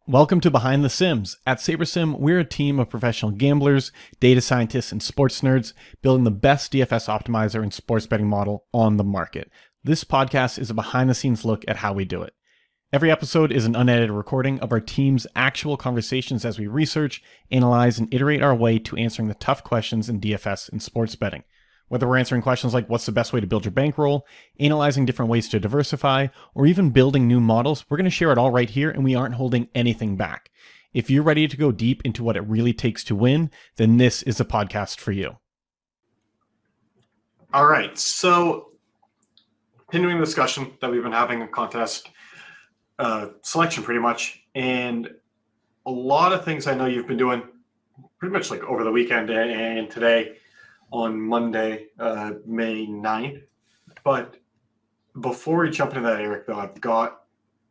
Welcome to Behind the Sims. At SaberSim, we're a team of professional gamblers, data scientists, and sports nerds building the best DFS optimizer and sports betting model on the market. This podcast is a behind-the-scenes look at how we do it. Every episode is an unedited recording of our team's actual conversations as we research, analyze, and iterate our way to answering the tough questions in DFS and sports betting. Whether we're answering questions like what's the best way to build your bankroll, analyzing different ways to diversify, or even building new models, we're going to share it all right here and we aren't holding anything back. If you're ready to go deep into what it really takes to win, then this is a podcast for you. All right, so continuing the discussion that we've been having in contest selection pretty much, and a lot of things I know you've been doing pretty much like over the weekend and today on Monday, May 9th. But before we jump into that, Eric, though, I've got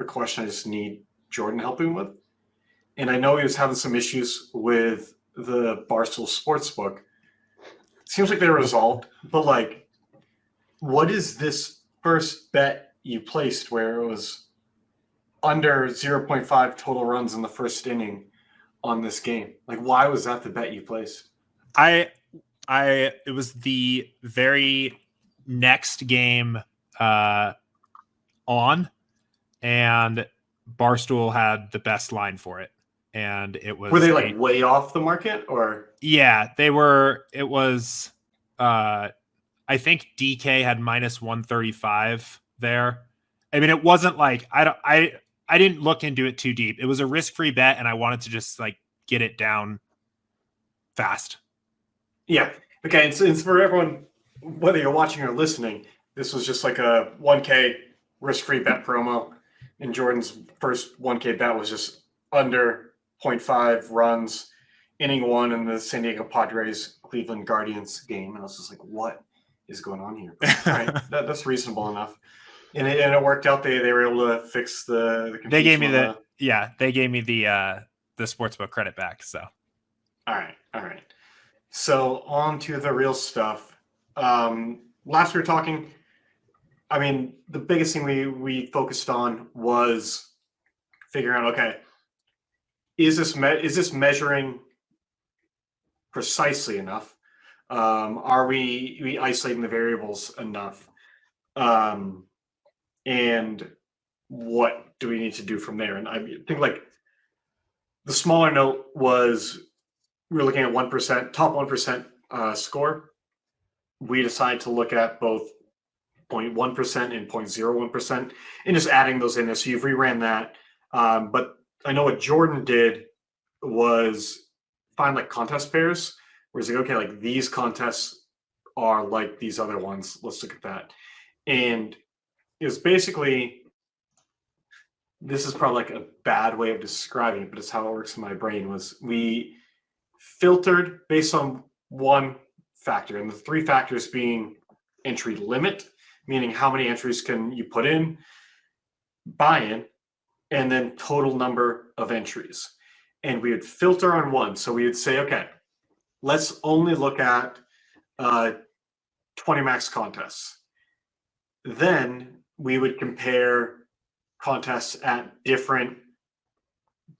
a question I just need Jordan helping with. And I know he was having some issues with the Barstool Sportsbook. It seems like they're resolved, but like, what is this first bet you placed where it was under 0.5 total runs in the first inning on this game? Like, why was that the bet you placed? It was the very next game on, and Barstool had the best line for it. And it was, were they like way off the market, or? Yeah, they were. It was, I think DK had minus 135 there. I mean, it wasn't like, I didn't look into it too deep. It was a risk-free bet, and I wanted to just like get it down fast. Yeah. Okay. And so it's for everyone, whether you're watching or listening, this was just like a 1K risk-free bet promo. And Jordan's first 1K bet was just under 0.5 runs, inning one in the San Diego Padres Cleveland Guardians game. And I was just like, what is going on here? But, all right, that's reasonable enough. And it worked out. They were able to fix the They gave me they gave me the sportsbook credit back. So all right. So on to the real stuff. Last we were talking, I mean, the biggest thing we focused on was figuring out, okay, is this measuring precisely enough? Are we isolating the variables enough? And what do we need to do from there? And I think like the smaller note was we were looking at 1%, top 1% score. We decided to look at both 0.1% and 0.01% and just adding those in there. So you've reran that. But I know what Jordan did was find like contest pairs where he's like, okay, like these contests are like these other ones. Let's look at that. And it was basically, this is probably like a bad way of describing it, but it's how it works in my brain, was we filtered based on one factor, and the three factors being entry limit, meaning how many entries can you put in, buy-in, and then total number of entries. And we would filter on one. So we would say, okay, let's only look at 20 max contests. Then we would compare contests at different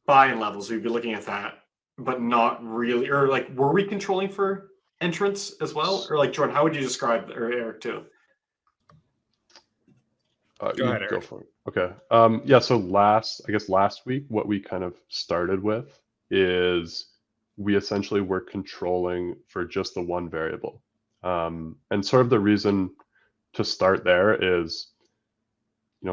buy-in levels. We'd be looking at that, but not really. Or like, were we controlling for entrance as well? Or like, Jordan, how would you describe, or Eric too? Go ahead, Eric. Go for it. Okay. Yeah. So last week, what we kind of started with is we essentially were controlling for just the one variable. And sort of the reason to start there is,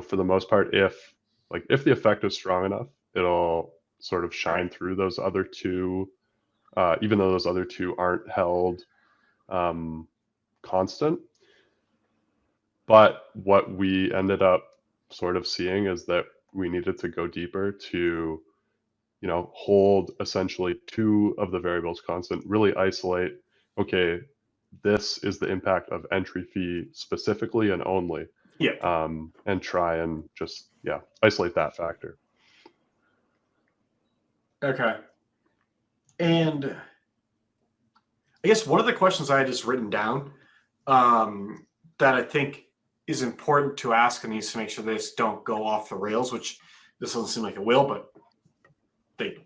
for the most part, if the effect is strong enough, it'll sort of shine through those other two, even though those other two aren't held constant. But what we ended up sort of seeing is that we needed to go deeper to, hold essentially two of the variables constant, really isolate, okay, this is the impact of entry fee specifically and only. Yeah. And try and just, isolate that factor. Okay. And I guess one of the questions I had just written down that I think is important to ask and needs to make sure this don't go off the rails, which this doesn't seem like it will, but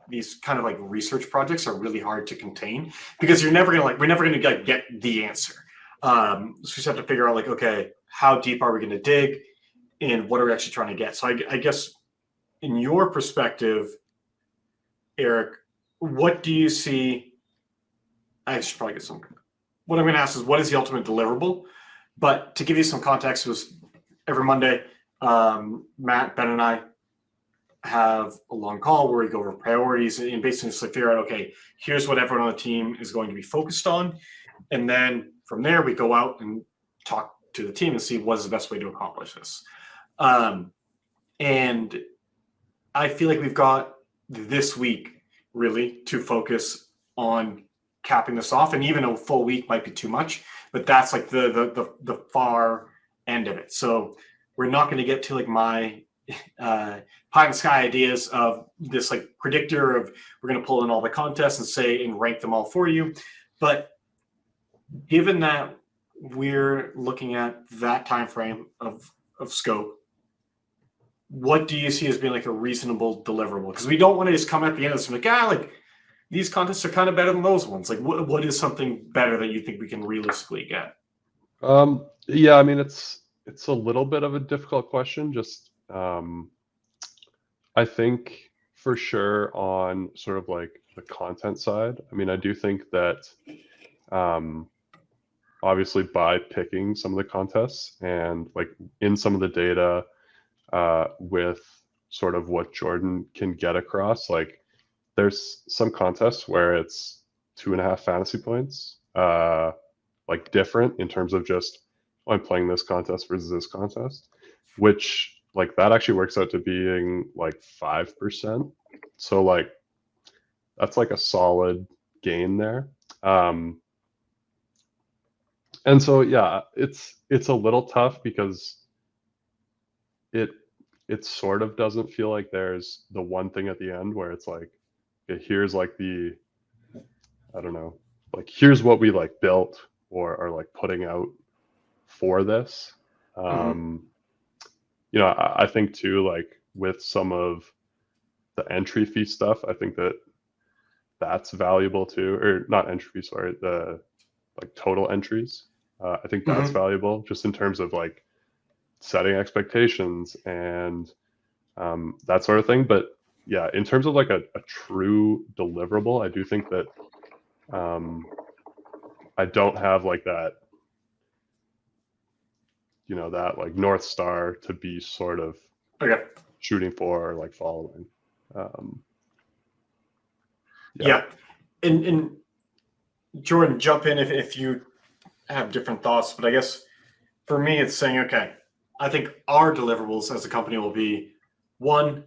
these kind of like research projects are really hard to contain because we're never gonna get the answer. So we just have to figure out like, okay, how deep are we going to dig, and what are we actually trying to get? So I guess in your perspective, Eric, what do you see? I should probably get some. What I'm going to ask is, what is the ultimate deliverable? But to give you some context, it was every Monday, Matt, Ben, and I have a long call where we go over priorities and basically just like figure out, okay, here's what everyone on the team is going to be focused on. And then from there, we go out and talk to the team and see what is the best way to accomplish this. And I feel like we've got this week really to focus on capping this off. And even a full week might be too much, but that's like the far end of it. So we're not going to get to like my pie in the sky ideas of this like predictor of we're going to pull in all the contests and say and rank them all for you. But given that we're looking at that time frame of scope, what do you see as being like a reasonable deliverable? Because we don't want to just come at the end of this and like, these contests are kind of better than those ones. Like, what is something better that you think we can realistically get? Yeah, I mean, it's a little bit of a difficult question. Just I think for sure on sort of like the content side. I mean, I do think that obviously by picking some of the contests and like in some of the data with sort of what Jordan can get across, like there's some contests where it's 2.5 fantasy points, like different in terms of just I'm playing this contest versus this contest, which like that actually works out to being like 5%. So like that's like a solid gain there. And so yeah, it's a little tough because it sort of doesn't feel like there's the one thing at the end where it's like, okay, here's like the, I don't know, like here's what we like built or are like putting out for this. You know, I think too, like with some of the entry fee stuff, I think that that's valuable too, or not entry fee, sorry, the like total entries. I think that's valuable just in terms of like setting expectations and that sort of thing. But yeah, in terms of like a true deliverable, I do think that I don't have like that, you know, that like North Star to be sort of shooting for or like following. Yeah. And Jordan, jump in if you have different thoughts, but I guess for me, it's saying, okay, I think our deliverables as a company will be one,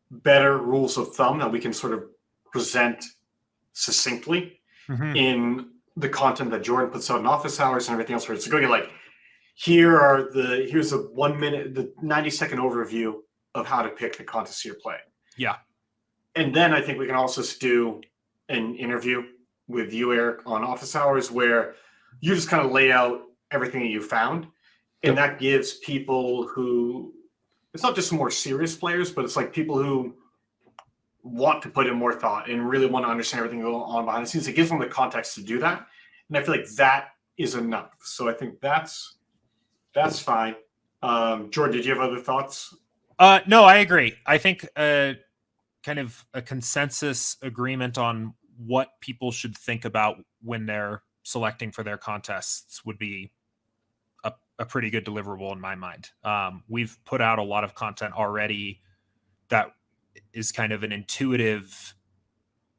better rules of thumb that we can sort of present succinctly in the content that Jordan puts out in office hours and everything else. Where it's going to like, here's a 1 minute, the 90-second overview of how to pick the contests you're playing. Yeah. And then I think we can also do an interview with you, Eric, on office hours where you just kind of lay out everything that you found. And that gives people who, it's not just more serious players, but it's like people who want to put in more thought and really want to understand everything going on behind the scenes. It gives them the context to do that. And I feel like that is enough. So I think that's fine. Jordan, did you have other thoughts? No, I agree. I think kind of a consensus agreement on what people should think about when they're selecting for their contests would be a pretty good deliverable in my mind. We've put out a lot of content already that is kind of an intuitive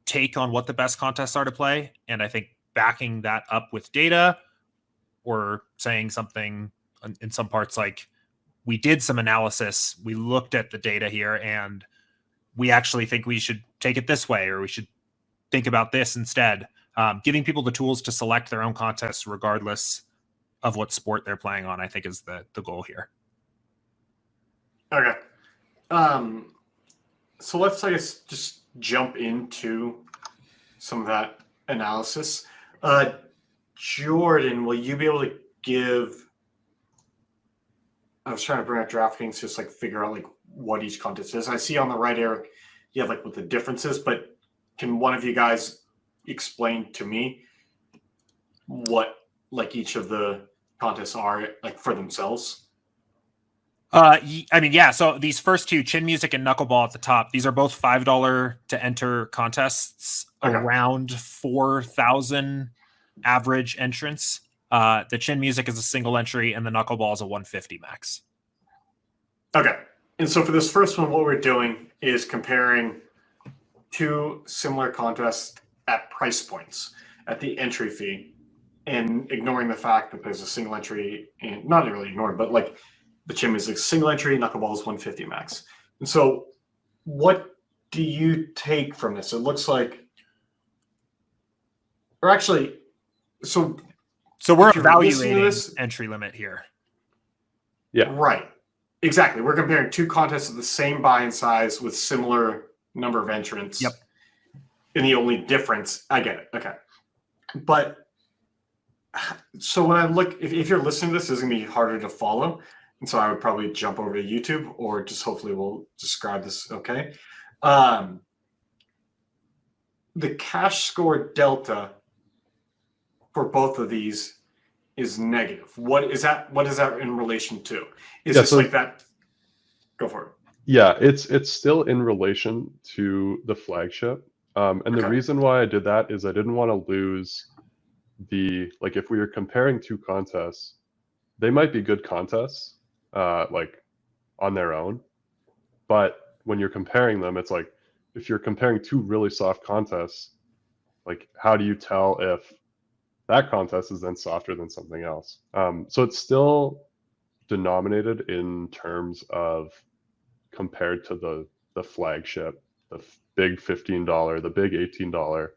take on what the best contests are to play. And I think backing that up with data or saying something in some parts like we did some analysis, we looked at the data here and we actually think we should take it this way, or we should think about this instead. Giving people the tools to select their own contests regardless of what sport they're playing on, I think is the goal here. Okay. So let's, I guess, just jump into some of that analysis. Jordan, will you be able to give, I was trying to bring up DraftKings, just like figure out like what each contest is. I see on the right, Eric, yeah, like what the difference is, but can one of you guys explain to me what like each of the contests are like for themselves? I mean, yeah. So these first two, Chin Music and Knuckleball at the top, these are both $5 to enter contests, Okay. around 4,000 average entrants. The Chin Music is a single entry, and the Knuckleball is a 150 max. Okay. And so for this first one, what we're doing is comparing two similar contests at price points at the entry fee, and ignoring the fact that there's a single entry, and not really ignoring, but like the Chin is a single entry, Knuckleball is 150 max. And so what do you take from this? It looks like, or actually, so we're if you're listening to evaluating this- entry limit here. Yeah. right, exactly. We're comparing two contests of the same buy-in size with similar number of entrants. Yep. And the only difference, I get it. Okay. But so when I look, if you're listening to this, it's going to be harder to follow. And so I would probably jump over to YouTube, or just hopefully we'll describe this okay. The cash score delta for both of these is negative. What is that? What is that in relation to? Is this like that? Go for it. Yeah, it's still in relation to the flagship. And the Okay. reason why I did that is I didn't want to lose the, like, if we were comparing two contests, they might be good contests, like on their own. But when you're comparing them, it's like, if you're comparing two really soft contests, like, how do you tell if that contest is then softer than something else? So it's still denominated in terms of compared to the flagship, the big $15, the big $18,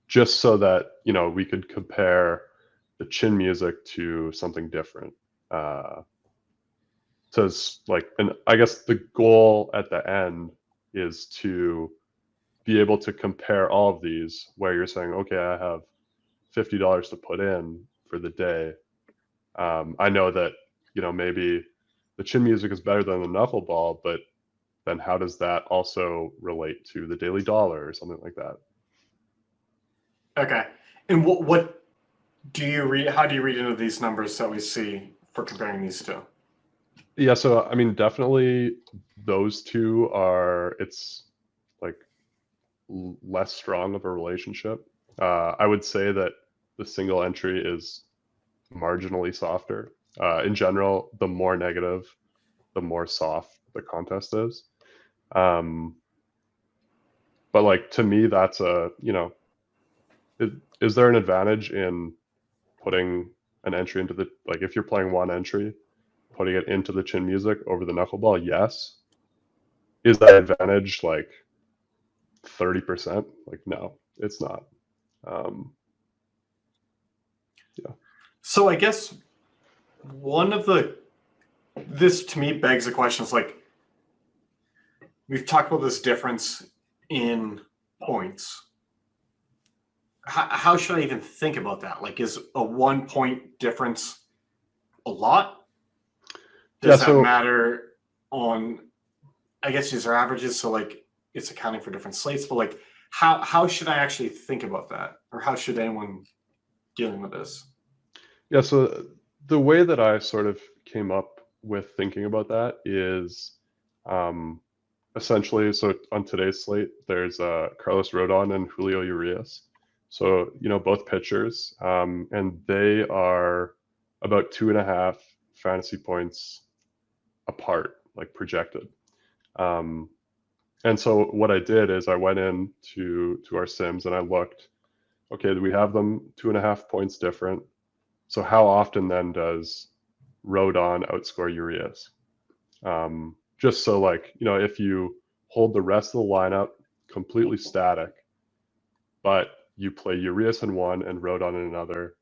just so that, you know, we could compare the Chin Music to something different. So it's like, and I guess the goal at the end is to be able to compare all of these, where you're saying, okay, I have $50 to put in for the day. I know that, you know, maybe the Chin Music is better than the Knuckleball, but then how does that also relate to the Daily Dollar or something like that? Okay. And what do you read? How do you read into these numbers that we see for comparing these two? Yeah, so I mean, definitely those two are, it's like less strong of a relationship. I would say that the single entry is marginally softer. In general, the more negative, the more soft the contest is. But like, to me, that's a, you know, is there an advantage in putting an entry into the, like, if you're playing one entry, putting it into the Chin Music over the Knuckleball? Yes. Is that advantage like 30%? Like, no, it's not. Yeah. So I guess one of this to me begs the question, is like, we've talked about this difference in points. How should I even think about that? Like, is a 1 point difference a lot? Does that matter on, I guess these are averages, so like it's accounting for different slates, but like how should I actually think about that? Or how should anyone dealing with this? Yeah, so the way that I sort of came up with thinking about that is essentially, so on today's slate, there's Carlos Rodon and Julio Urias. So, you know, both pitchers, and they are about 2.5 fantasy points apart, like projected. And so what I did is I went in to our sims and I looked, okay, we have them 2.5 points different. So how often then does Rodon outscore Urias? Just so, like, you know, if you hold the rest of the lineup completely static, but you play Urias in one and Rodon in another,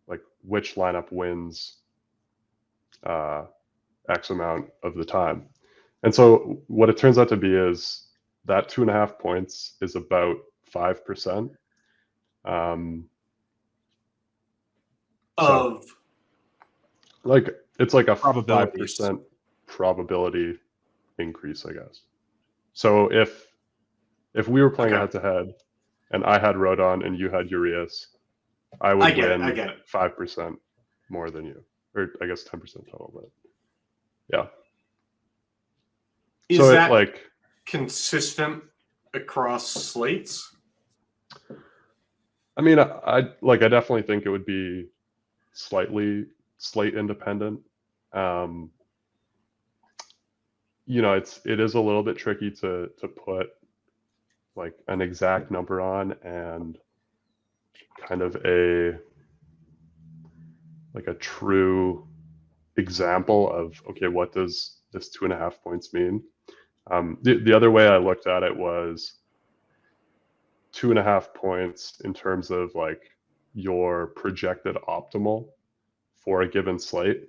like, which lineup wins X amount of the time? And so what it turns out to be is that 2.5 points is about 5%. Of like, it's like a Probabilities. 5% probability increase, I guess. So if we were playing Okay. head to head, and I had Rodon and you had Urias, I would I get it. win I get it. 5% more than you, or I guess 10% total. But yeah. Is So that it like consistent across slates? I mean, I definitely think it would be slightly slate independent. You know, it is a little bit tricky to put like an exact number on and kind of a true example of, okay, what does this 2.5 points mean? The other way I looked at it was 2.5 points in terms of like your projected optimal for a given slate.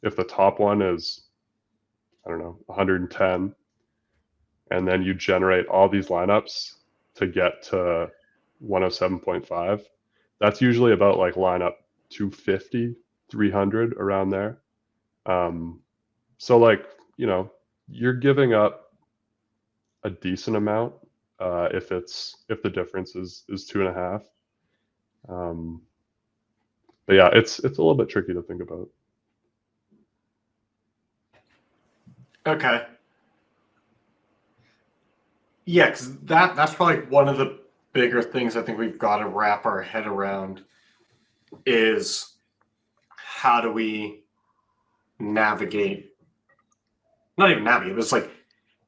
If the top one is, I don't know, 110, and then you generate all these lineups to get to 107.5, that's usually about like lineup 250, 300 around there. So like, you know, you're giving up a decent amount if the difference is 2.5. But yeah, it's a little bit tricky to think about. Okay. Yeah, because that's probably one of the bigger things I think we've got to wrap our head around is how do we navigate, not even navigate, but it's like,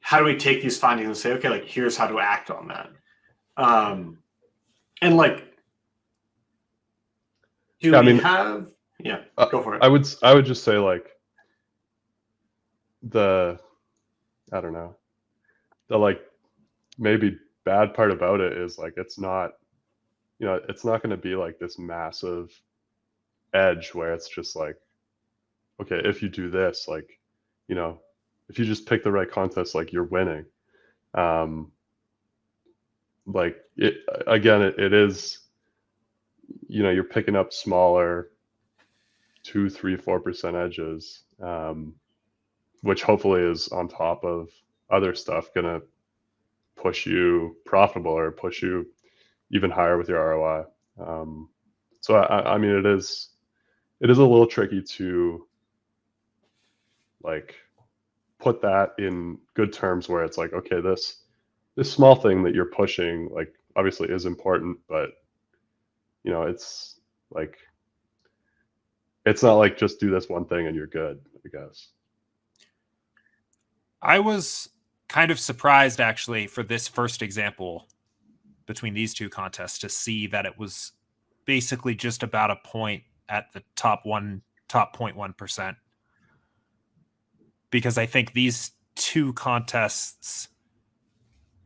how do we take these findings and say, okay, like here's how to act on that. And like, do Yeah, I we mean, have, yeah, go for it. I would just say like I don't know, the like maybe bad part about it is like it's not, you know, it's not going to be like this massive edge where it's just like, okay, if you do this, like, you know, if you just pick the right contest, like you're winning. Like it again, it is, you know, you're picking up smaller 2, 3, 4% edges, which hopefully is on top of other stuff gonna push you profitable or push you even higher with your ROI. So I mean, it is a little tricky to like put that in good terms where it's like, okay, this small thing that you're pushing, like obviously is important, but you know, it's like, it's not like just do this one thing and you're good, I guess. I was kind of surprised actually for this first example between these two contests to see that it was basically just about a point at the top 0.1%. Because I think these two contests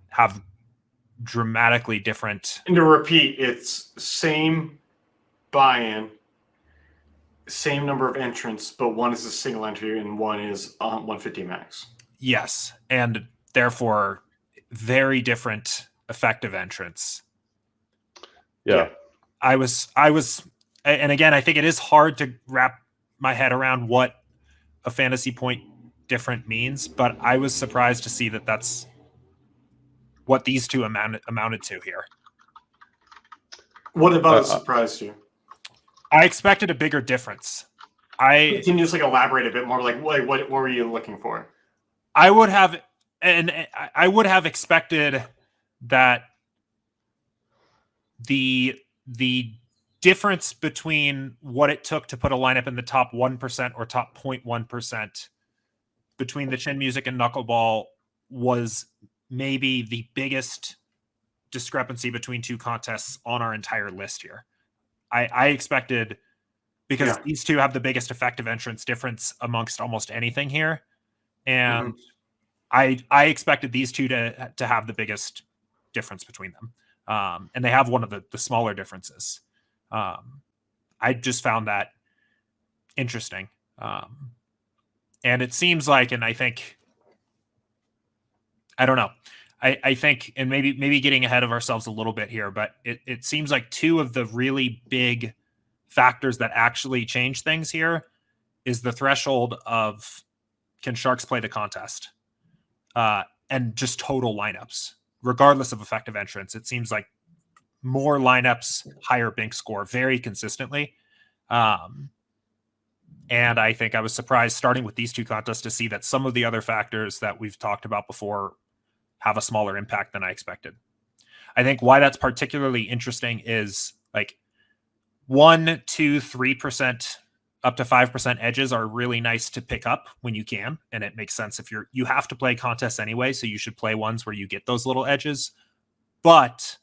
have dramatically different. And to repeat, it's same buy-in, same number of entrants, but one is a single entry and one is 150 max. Yes, and therefore very different effective entrants. Yeah. I was, and again, I think it is hard to wrap my head around what a fantasy point different means, but I was surprised to see that that's what these two amounted to here. What about it surprised you? I expected a bigger difference. Can you just like elaborate a bit more? Like what were you looking for? I would have, and I would have expected that the difference between what it took to put a lineup in the top 1% or top 0.1% between the Chin Music and Knuckleball was maybe the biggest discrepancy between two contests on our entire list here. I expected, because these two have the biggest effective entrance difference amongst almost anything here, and I expected these two to have the biggest difference between them, and they have one of the smaller differences. I just found that interesting, and it seems like, and I think, I don't know. I think, and maybe getting ahead of ourselves a little bit here, but it seems like two of the really big factors that actually change things here is the threshold of, can Sharks play the contest? and just total lineups, regardless of effective entrance. It seems like more lineups, higher Bink score very consistently. And I think I was surprised starting with these two contests to see that some of the other factors that we've talked about before have a smaller impact than I expected. I think why that's particularly interesting is like 1%, 2%, 3%, up to 5% edges are really nice to pick up when you can. And it makes sense if you have to play contests anyway. So you should play ones where you get those little edges. But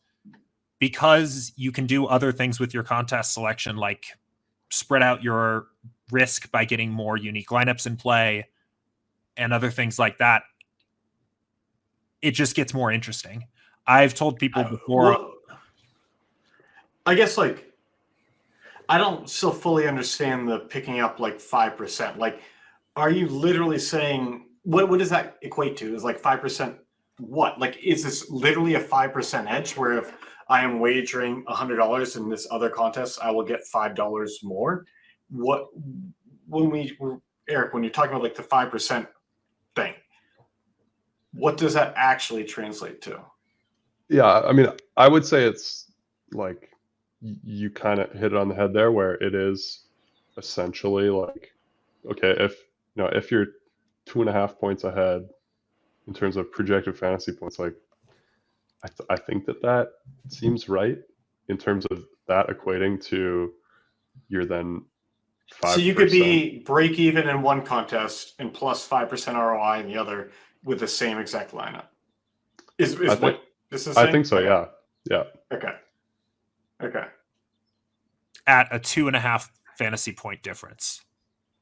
because you can do other things with your contest selection, like spread out your risk by getting more unique lineups in play and other things like that, it just gets more interesting. I've told people before. Well, I guess like I don't still fully understand the picking up like 5%. Like, are you literally saying what does that equate to? Is like 5% what? Like, is this literally a 5% edge where if I am wagering $100 in this other contest, I will get $5 more? What Eric, when you're talking about like the 5% thing, what does that actually translate to? Yeah, I mean, I would say it's like you kind of hit it on the head there, where it is essentially like, okay, if you're 2.5 points ahead in terms of projected fantasy points, like I think that seems right in terms of that equating to your then 5%. So you could be break even in one contest and plus 5% ROI in the other with the same exact lineup. Is what this is saying? I think so. Okay. Yeah. Okay. At a 2.5 fantasy point difference.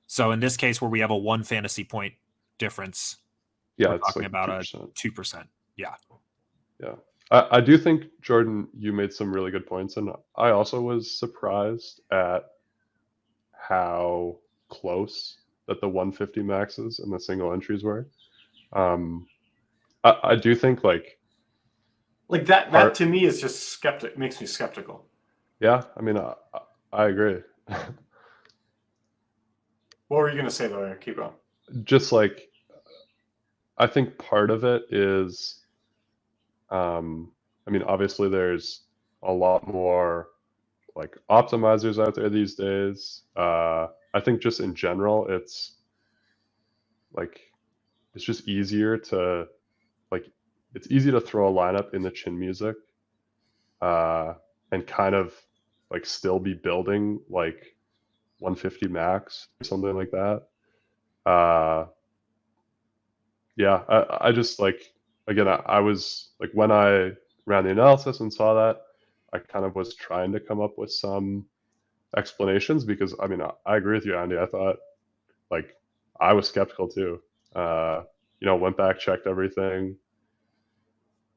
So in this case, where we have a 1 fantasy point difference, we're it's talking like about 2%. a 2%. Yeah. I do think, Jordan, you made some really good points, and I also was surprised at how close that the 150 maxes and the single entries were. I do think like that to me is just makes me skeptical. Yeah, I mean, I agree. What were you going to say though, Eric? Keep going. Just like, I think part of it is, I mean, obviously there's a lot more like optimizers out there these days. I think just in general, it's just easier to it's easy to throw a lineup in the chin music, and kind of like still be building like 150 max or something like that. Yeah, I just like, again, I was like, when I ran the analysis and saw that, I kind of was trying to come up with some explanations, because I mean, I agree with you, Andy. I thought like I was skeptical too. Went back, checked everything,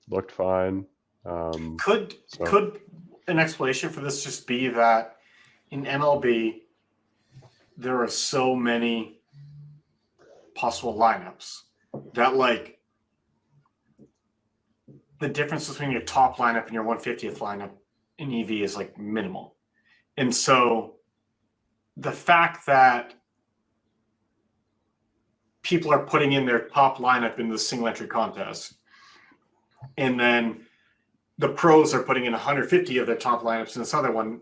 looked fine. Could an explanation for this just be that in MLB there are so many possible lineups that like the difference between your top lineup and your 150th lineup in EV is like minimal. And so the fact that people are putting in their top lineup in the single entry contest, and then the pros are putting in 150 of their top lineups in this other one.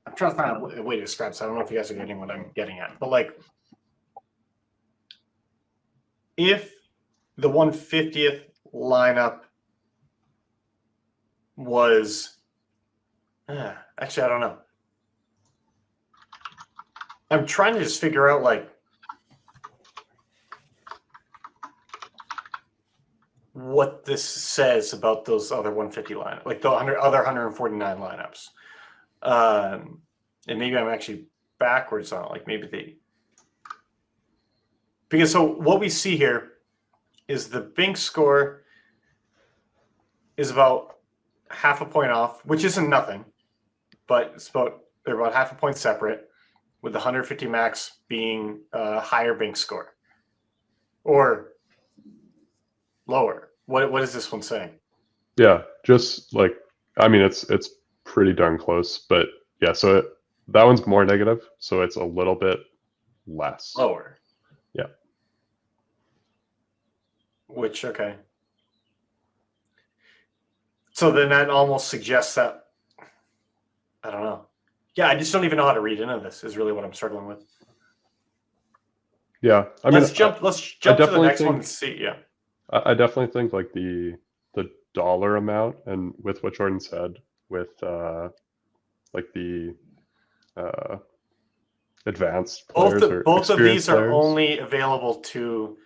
I'm trying to find a way to describe this. I don't know if you guys are getting what I'm getting at, but like, if the 150th lineup was, actually, I don't know. I'm trying to just figure out like what this says about those other 150 lineups, like the other 149 lineups. And maybe I'm actually backwards on it. Like maybe because so what we see here is the Bink score is about half a point off, which isn't nothing, but they're about half a point separate, with the 150 max being a higher Bink score or lower. What is this one saying? Yeah, just like, I mean, it's pretty darn close, but yeah, so that one's more negative, so it's a little bit less. Lower. Yeah. Which, okay. So then that almost suggests that, I don't know. Yeah, I just don't even know how to read into this. Is really what I'm struggling with. Yeah, I mean, Let's jump to the definitely next one think- and see. Yeah. I definitely think like the dollar amount, and with what Jordan said, with like the uh, advanced players or Both of experienced these are players. only available to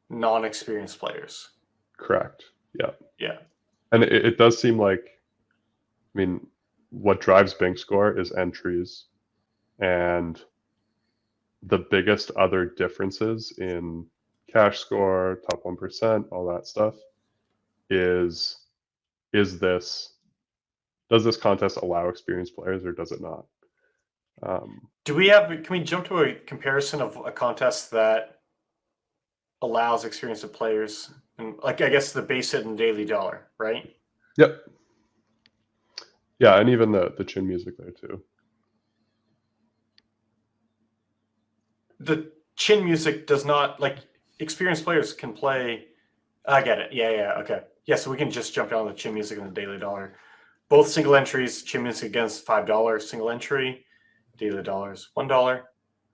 non-experienced players. Correct. Yeah. Yeah. And it does seem like, I mean, what drives Bing score is entries, and the biggest other differences in cash score, top 1%, all that stuff is this, does this contest allow experienced players or does it not? Can we jump to a comparison of a contest that allows experienced players, and like I guess the base hit and daily dollar, right? Yep. Yeah, and even the chin music there too. The chin music does not, like, experienced players can play. I get it. Yeah, okay. Yeah, so we can just jump down to the chin music and the daily dollar. Both single entries, chin music against $5 single entry, daily dollars $1.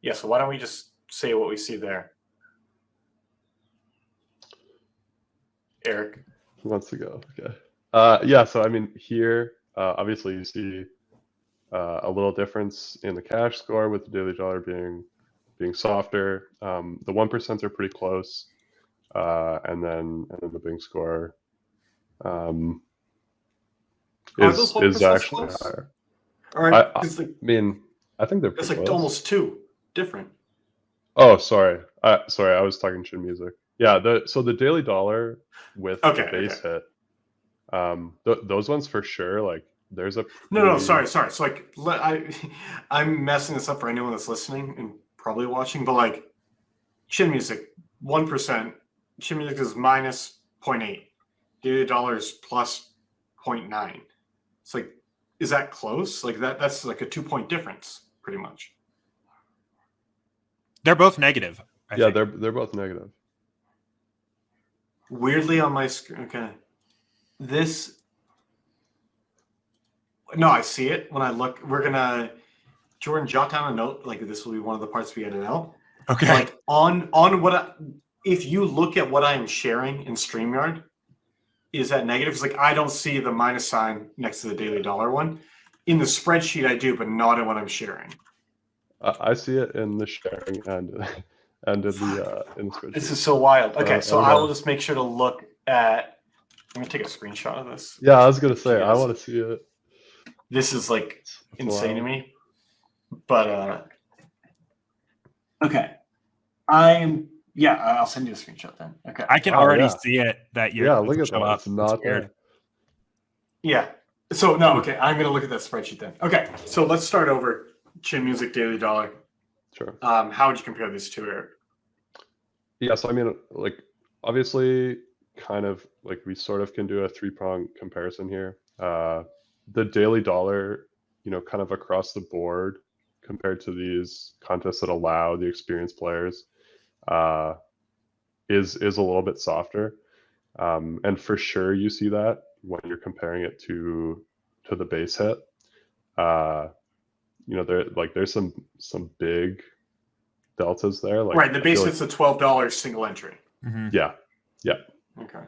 Yeah, so why don't we just say what we see there? Eric. Who wants to go? Okay. Yeah, so I mean here, obviously you see a little difference in the cash score with the daily dollar being softer. The 1% are pretty close, and then the Bing score Are those is 1% actually close? higher. All right, I mean, I think they're it's pretty like close. almost 2 different. Oh, sorry. Sorry, I was talking chin music. Yeah, the daily dollar with the base hit, those ones for sure. Like, there's a No, sorry. So like, I'm messing this up for anyone that's listening and probably watching, but like, chin music 1%. Chin music is minus 0.8. Daily dollar is plus 0.9. It's like, is that close? Like that's like a 2-point difference, pretty much. They're both negative. I think. they're both negative. Weirdly on my screen. Okay. No, I see it when I look. We're gonna, Jordan, jot down a note. Like, this will be one of the parts we edit out. Okay. Like on what if you look at what I am sharing in StreamYard, is that negative? It's like I don't see the minus sign next to the daily dollar one. In the spreadsheet I do, but not in what I'm sharing. I see it in the sharing and in the spreadsheet. This is so wild. Okay, so I I don't will know. just make sure to look at. I'm gonna take a screenshot of this. Yeah, I was gonna say I Yes. want to see it. This is like It's insane to wild. me. But okay. I'll send you a screenshot then. Okay. I can Wow, already yeah. see it that you're. Yeah, look at show that. up. It's not weird. there. Yeah. So no, okay. I'm gonna look at that spreadsheet then. Okay. So let's start over. Chin music, daily dollar. Sure. How would you compare these two, Eric? Yeah, so I mean, like, obviously, kind of like we sort of can do a three-prong comparison here. The daily dollar, kind of across the board compared to these contests that allow the experienced players, is a little bit softer. And for sure you see that when you're comparing it to the base hit. There's some big deltas there. Like, Right. The I base feel hit's a $12 single entry. Mhm. yeah. Okay.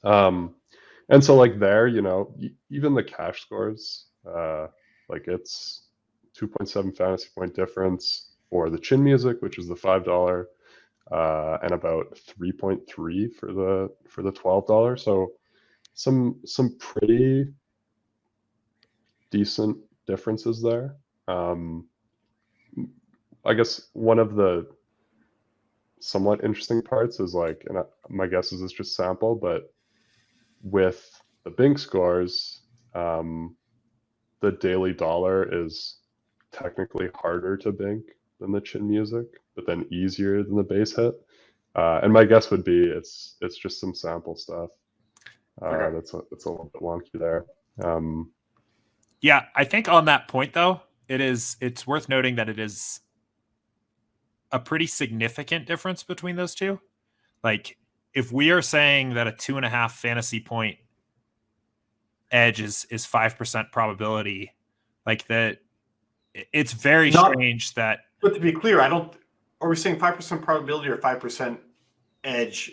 And so like there, even the cash scores, like it's 2.7 fantasy point difference for the chin music, which is the $5, and about 3.3 for the $12. So some pretty decent differences there. I guess one of the somewhat interesting parts is like, and my guess is it's just sample, but with the Bing scores, the daily dollar is technically harder to Bing than the chin music, but then easier than the base hit. And my guess would be it's just some sample stuff. Okay. That's a little bit wonky there. Yeah, I think on that point though, it's worth noting that it is a pretty significant difference between those two. Like, if we are saying that a 2.5 fantasy point edge is 5% probability. Like that, it's very Not- strange that. But to be clear, are we saying 5% probability or 5% edge?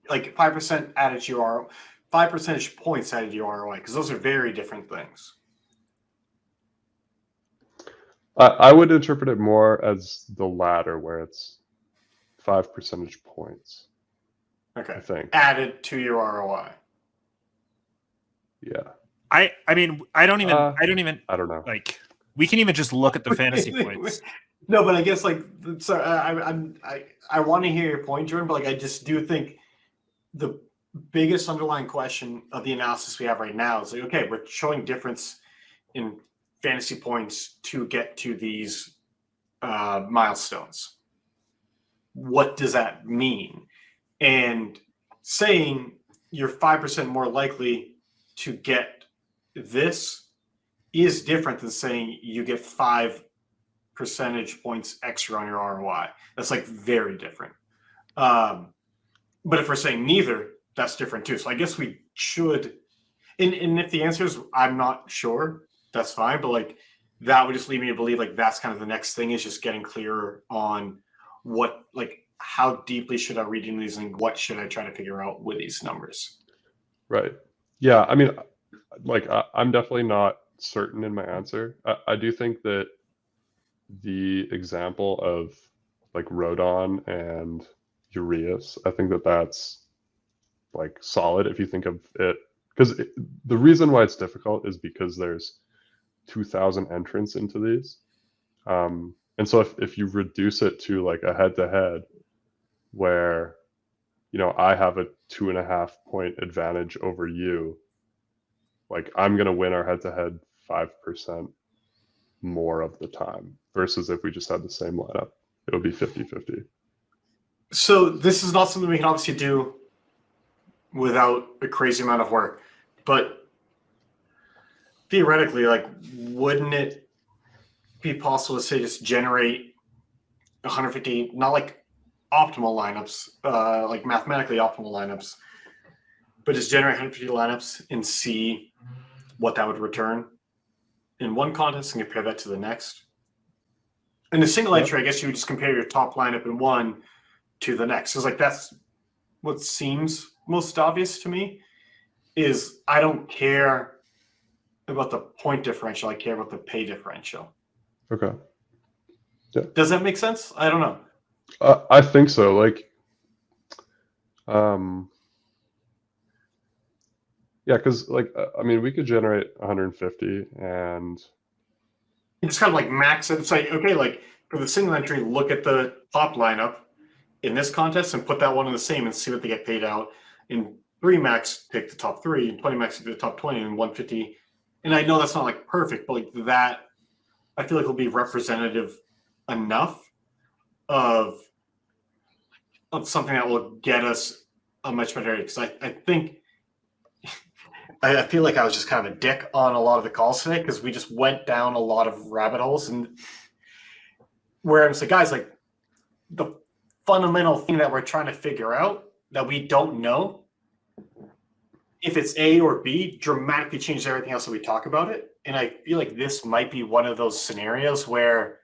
Like 5% added to your ROI, 5 percentage points added to your ROI, because those are very different things. I would interpret it more as the latter, where it's 5 percentage points. Okay. I think. Added to your ROI. Yeah. I mean, I don't even I don't know. like, we can even just look at the fantasy points. No, but I guess like, so I want to hear your point, Jordan, but like I just do think the biggest underlying question of the analysis we have right now is like, okay, we're showing difference in fantasy points to get to these milestones. What does that mean? And saying you're 5% more likely to get this is different than saying you get 5 percentage points extra on your ROI. That's like very different. But if we're saying neither, that's different too. So I guess we should, and if the answer is I'm not sure, that's fine. But like that would just lead me to believe like that's kind of the next thing is just getting clearer on what, like how deeply should I read into these and what should I try to figure out with these numbers. Right. Yeah. I mean, like I'm definitely not certain in my answer. I do think that the example of like Rodon and Urias, I think that that's like solid if you think of it, because the reason why it's difficult is because there's 2,000 entrants into these, and so if you reduce it to like a head-to-head where I have a 2.5 point advantage over you, like I'm gonna win our head-to-head 5% more of the time versus if we just had the same lineup, it would be 50-50. So this is not something we can obviously do without a crazy amount of work, but theoretically, like, wouldn't it be possible to say just generate 150, not like optimal lineups, like mathematically optimal lineups, but just generate 150 lineups and see what that would return in one contest and compare that to the next? In a single entry, I guess you would just compare your top lineup in one to the next. Because like that's what seems most obvious to me is I don't care about the point differential. I care about the pay differential. Okay. Yeah. Does that make sense? I don't know. I think so. Like, yeah, because like I mean, we could generate 150 and It's kind of like max it. It's like, okay, like for the single entry, look at the top lineup in this contest and put that one in the same and see what they get paid out. In 3 max, pick the top 3, and 20 max, pick the top 20, and 150. And I know that's not like perfect, but like that, I feel like will be representative enough of something that will get us a much better area. Because I think I feel like I was just kind of a dick on a lot of the calls today because we just went down a lot of rabbit holes and where I was like, guys, like the fundamental thing that we're trying to figure out that we don't know if it's A or B dramatically changes everything else that we talk about it. And I feel like this might be one of those scenarios where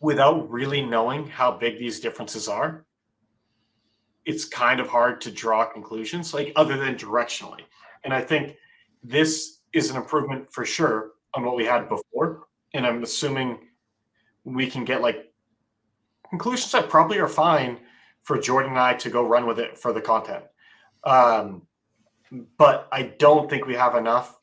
without really knowing how big these differences are, it's kind of hard to draw conclusions, like other than directionally. And I think this is an improvement for sure on what we had before. And I'm assuming we can get like conclusions that probably are fine for Jordan and I to go run with it for the content. But I don't think we have enough.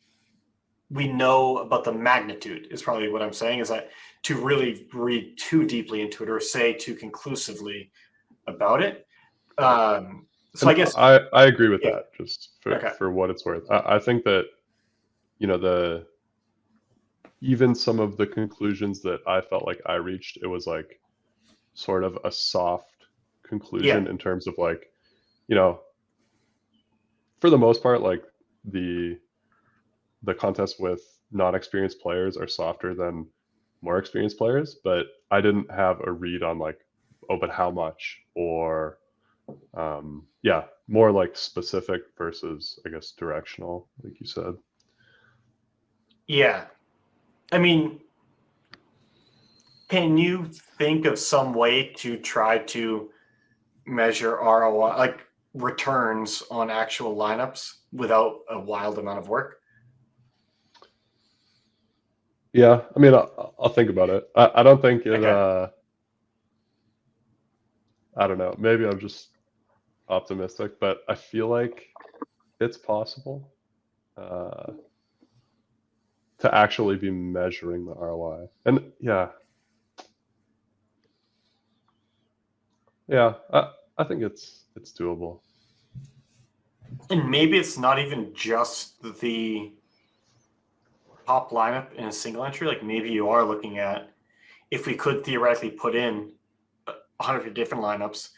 We know about the magnitude is probably what I'm saying, is that to really read too deeply into it or say too conclusively about it. So I guess I agree with that, just for what it's worth. I think that even some of the conclusions that I felt like I reached, it was like sort of a soft conclusion in terms of like, for the most part, like the contests with non-experienced players are softer than more experienced players, but I didn't have a read on like, oh, but how much, or more like specific versus, I guess, directional, like you said. Yeah. I mean, can you think of some way to try to measure ROI, like returns on actual lineups without a wild amount of work? Yeah, I mean, I'll think about it. I don't think it. Okay. I don't know. Maybe I'm just optimistic, but I feel like it's possible to actually be measuring the ROI. And yeah, I think it's doable. And maybe it's not even just the top lineup in a single entry. Like maybe you are looking at, if we could theoretically put in 100 different lineups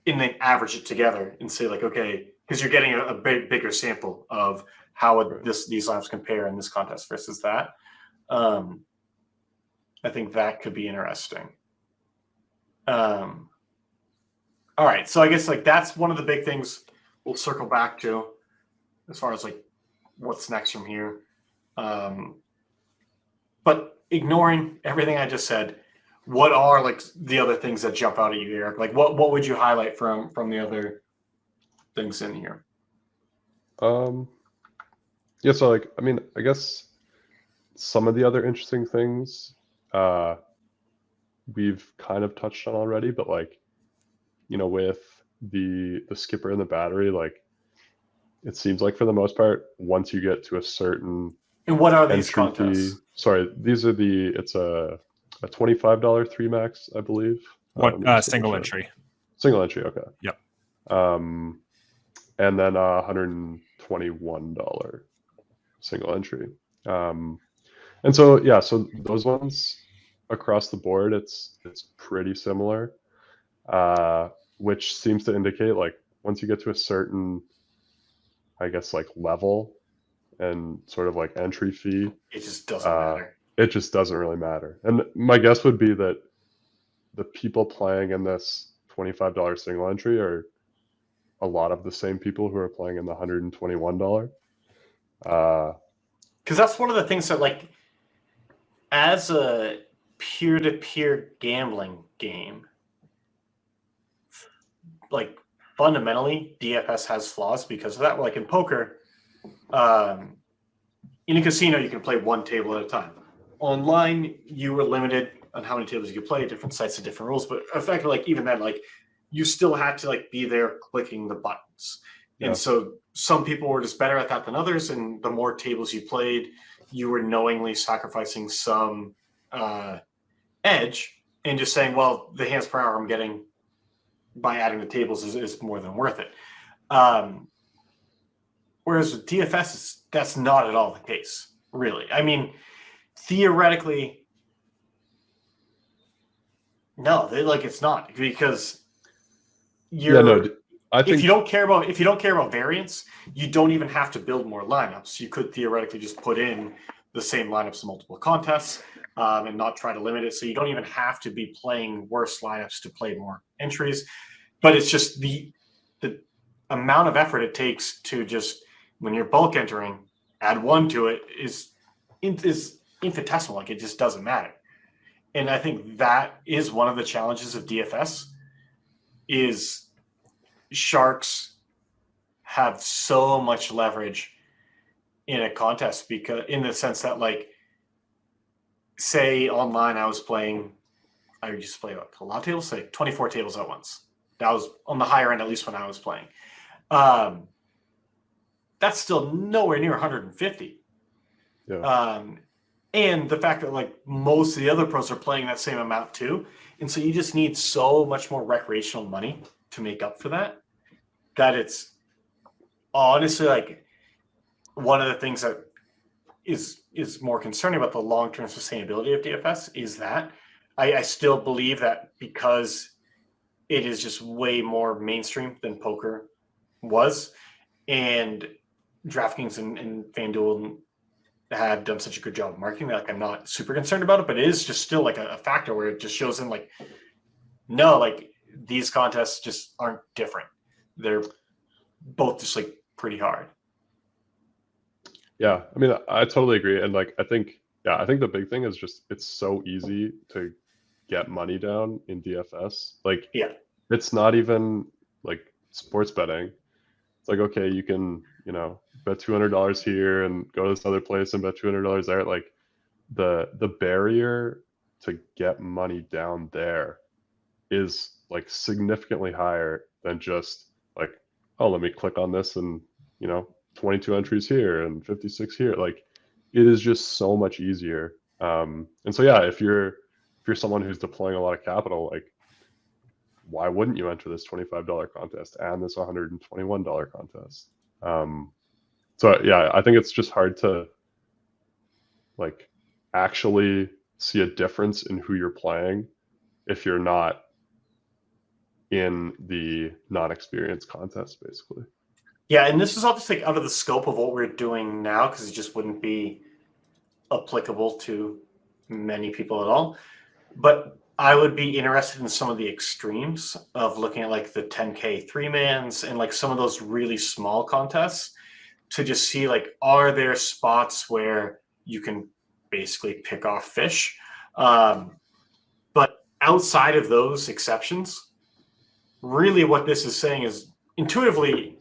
and then average it together and say like, okay, because you're getting a bigger sample of how would these lineups compare in this contest versus that. I think that could be interesting. All right, so I guess like that's one of the big things we'll circle back to as far as like what's next from here. But ignoring everything I just said, what are like the other things that jump out at you, Eric? Like what would you highlight from the other things in here? Yeah, so like, I mean, I guess some of the other interesting things we've kind of touched on already, but like, you know, with the skipper and the battery, like it seems like for the most part, once you get to a certain And what are these entry contests? fee, sorry, these are it's a $25 3 max, I believe. What Let me just single double check. entry? Single entry, okay. Yep. And then $121 single entry. And so yeah, so those ones across the board, it's pretty similar, which seems to indicate like once you get to a certain, I guess, like level and sort of like entry fee, It just doesn't matter. it just doesn't really matter. And my guess would be that the people playing in this $25 single entry are a lot of the same people who are playing in the $121. Because that's one of the things that like as a peer-to-peer gambling game, like fundamentally DFS has flaws because of that. Like in poker, in a casino you can play one table at a time. Online you were limited on how many tables you could play. Different sites have different rules, but effectively, like even then, like you still had to like be there clicking the buttons. Yeah. And so some people were just better at that than others, and the more tables you played, you were knowingly sacrificing some edge and just saying, well, the hands per hour I'm getting by adding the tables is more than worth it. Whereas with DFS, that's not at all the case, really. I mean, theoretically, no, like it's not, because I think if you don't care about variance, you don't even have to build more lineups. You could theoretically just put in the same lineups in multiple contests and not try to limit it. So you don't even have to be playing worse lineups to play more entries. But it's just the amount of effort it takes to just, when you're bulk entering, add one to it is infinitesimal. Like it just doesn't matter. And I think that is one of the challenges of DFS is sharks have so much leverage in a contest, because in the sense that, like, say online I used to play like a lot of tables, say 24 tables at once. That was on the higher end, at least when I was playing. That's still nowhere near 150. yeah. And the fact that like most of the other pros are playing that same amount too. And so you just need so much more recreational money to make up for that, that it's honestly like one of the things that is more concerning about the long-term sustainability of DFS is that I still believe that because it is just way more mainstream than poker was, and DraftKings and FanDuel have done such a good job of marketing that, like, I'm not super concerned about it, but it is just still like a factor where it just shows in like, no, like these contests just aren't different. They're both just like pretty hard. Yeah, I mean, I totally agree. And like, I think the big thing is just it's so easy to get money down in DFS. Like, Yeah. it's not even like sports betting. It's like, okay, you can, bet $200 here and go to this other place and bet $200 there. Like, the barrier to get money down there is like significantly higher than just like, oh, let me click on this and 22 entries here and 56 here. Like, it is just so much easier. And so yeah, if you're someone who's deploying a lot of capital, like, why wouldn't you enter this $25 contest and this $121 contest? So yeah, I think it's just hard to like actually see a difference in who you're playing if you're not in the non-experienced contest, basically. Yeah, and this is obviously out of the scope of what we're doing now because it just wouldn't be applicable to many people at all. But I would be interested in some of the extremes of looking at like the 10K 3-mans and like some of those really small contests to just see like, are there spots where you can basically pick off fish? But outside of those exceptions, really what this is saying is intuitively,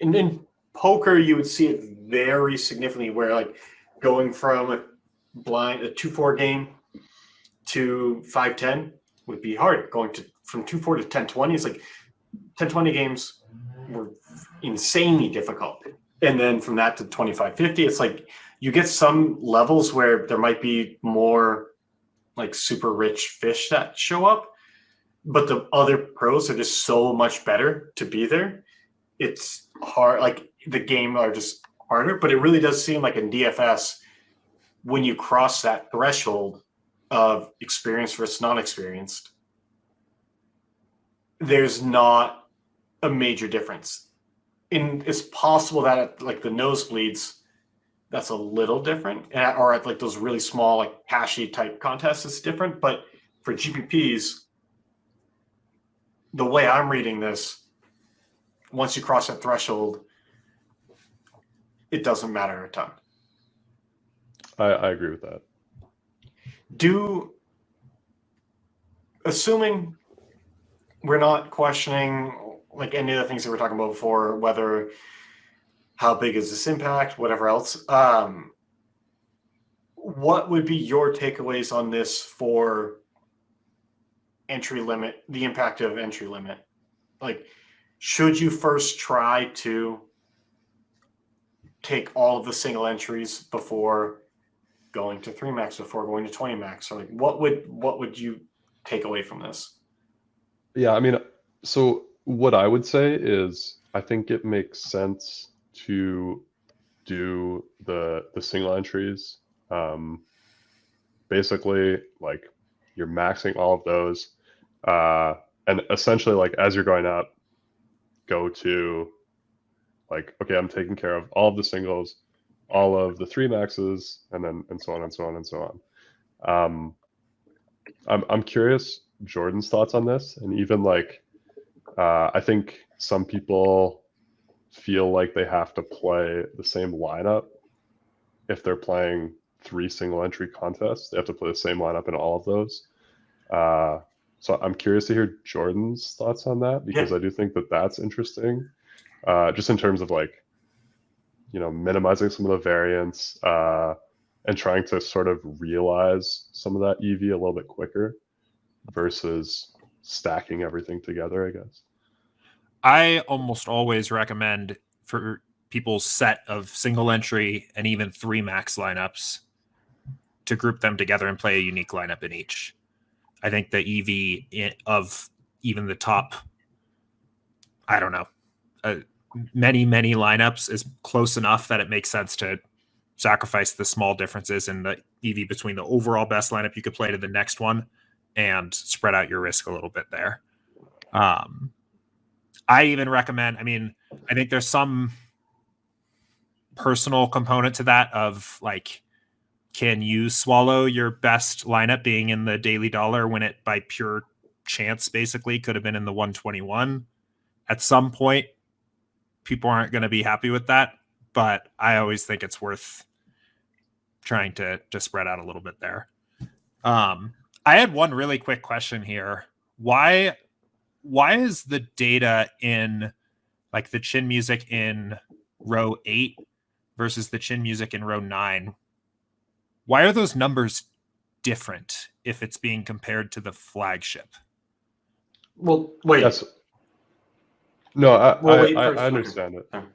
in poker, you would see it very significantly where like going from a 2-4 game to 5-10 would be hard. Going from 2-4 to 10-20 is like 10-20 games were insanely difficult. And then from that to 25-50, it's like you get some levels where there might be more like super rich fish that show up, but the other pros are just so much better to be there. It's hard. Like the game are just harder, but it really does seem like in DFS, when you cross that threshold of experienced versus non-experienced, there's not a major difference. And it's possible that at like the nosebleeds, that's a little different, or at like those really small like cashy type contests, it's different. But for GPPs, the way I'm reading this, once you cross that threshold, it doesn't matter a ton. I agree with that. Assuming we're not questioning like any of the things that we're talking about before, whether how big is this impact, whatever else, what would be your takeaways on this for entry limit, the impact of entry limit? Like, should you first try to take all of the single entries before going to 3-max, before going to 20-max? Or like, what would you take away from this? Yeah, I mean, so what I would say is I think it makes sense to do the single entries. Basically, like, you're maxing all of those, and essentially, like, as you're going up, go to like, okay, I'm taking care of all of the singles, all of the 3-maxes, and so on and so on and so on. I'm curious Jordan's thoughts on this, and even like, I think some people feel like they have to play the same lineup if they're playing 3 single entry contests. They have to play the same lineup in all of those. So I'm curious to hear Jordan's thoughts on that, because I do think that that's interesting, just in terms of like, minimizing some of the variance, and trying to sort of realize some of that EV a little bit quicker versus stacking everything together, I guess. I almost always recommend for people's set of single entry and even 3-max lineups to group them together and play a unique lineup in each. I think the EV of even the top, I don't know, many lineups is close enough that it makes sense to sacrifice the small differences in the EV between the overall best lineup you could play to the next one and spread out your risk a little bit there. I even recommend, I think there's some personal component to that of like, can you swallow your best lineup being in the daily dollar when it by pure chance basically could have been in the 121? at some point, people aren't going to be happy with that. But I always think it's worth trying to spread out a little bit there. I had one really quick question here. Why is the data in like the chin music in row 8 versus the chin music in row 9? Why are those numbers different if it's being compared to the flagship? Well, wait. Yes. No, We'll wait I for understand it. Okay.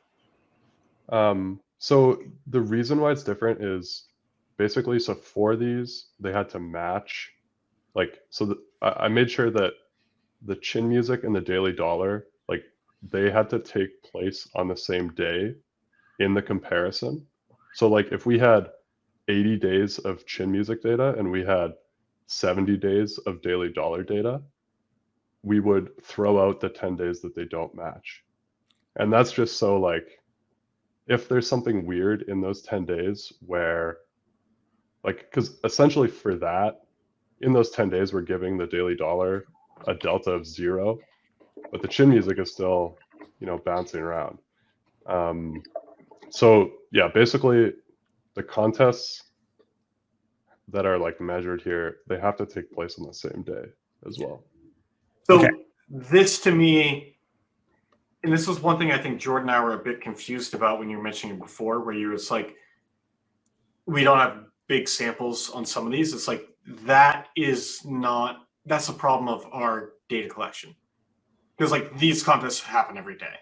So the reason why it's different is basically, so for these, they had to match, like, so I made sure that the chin music and the daily dollar, like, they had to take place on the same day in the comparison. So like if we had 80 days of chin music data and we had 70 days of daily dollar data, we would throw out the 10 days that they don't match. And that's just so like, if there's something weird in those 10 days where, like, because essentially for that, in those 10 days, we're giving the daily dollar a delta of 0, but the chin music is still, you know, bouncing around. So yeah, basically the contests that are like measured here, they have to take place on the same day as well. So Okay. this to me, and this was one thing I think Jordan and I were a bit confused about when you were mentioning it before, where you was like, we don't have big samples on some of these. It's like that's a problem of our data collection. Because like these contests happen every day.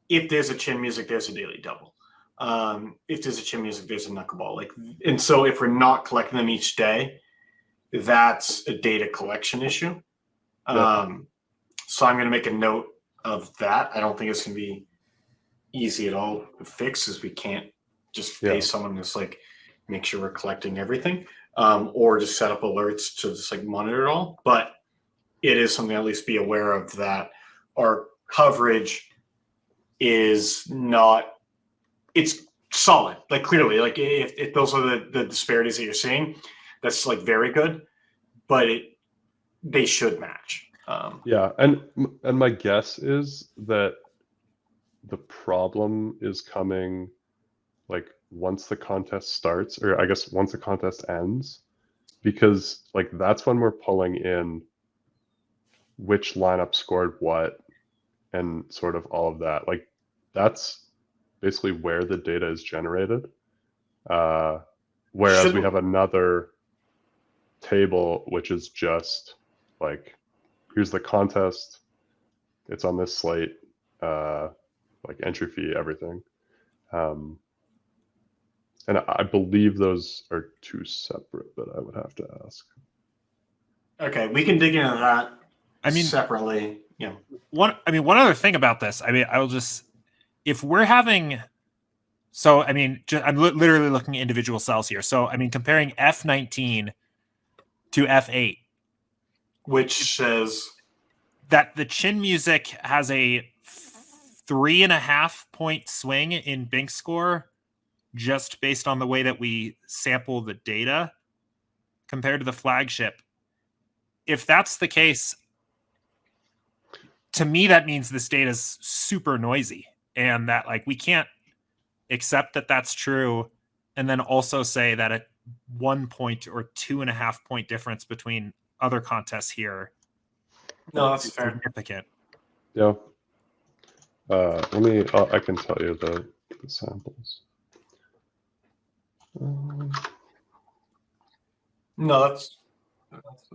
If there's a chin music, there's a daily double. If there's a chin music, there's a knuckleball. Like, and so if we're not collecting them each day, that's a data collection issue. So I'm going to make a note of that. I don't think it's going to be easy at all to fix, as we can't just pay someone to just like make sure we're collecting everything, or just set up alerts to just like monitor it all. But it is something to at least be aware of, that our coverage is not, it's solid. Like clearly, like if those are the disparities that you're seeing, that's like very good, but they should match. Yeah, and my guess is that the problem is coming like once the contest starts, or I guess once the contest ends, because like that's when we're pulling in which lineup scored what and sort of all of that. Like that's basically where the data is generated. Whereas we have another table which is just like, here's the contest, it's on this slate, like entry fee, everything. And I believe those are two separate, but I would have to ask. Okay, we can dig into that. Separately. Yeah. One other thing about this. I will just, if we're having, so I'm literally looking at individual cells here. So comparing F19 to F8, which says that the chin music has a 3.5 point swing in Bink score, just based on the way that we sample the data compared to the flagship. If that's the case, to me, that means this data is super noisy, and that like we can't accept that that's true, and then also say that a 1 point or 2.5 point difference between other contests here. No, that's fair. Significant. Yeah. Let me. I can tell you the samples. No,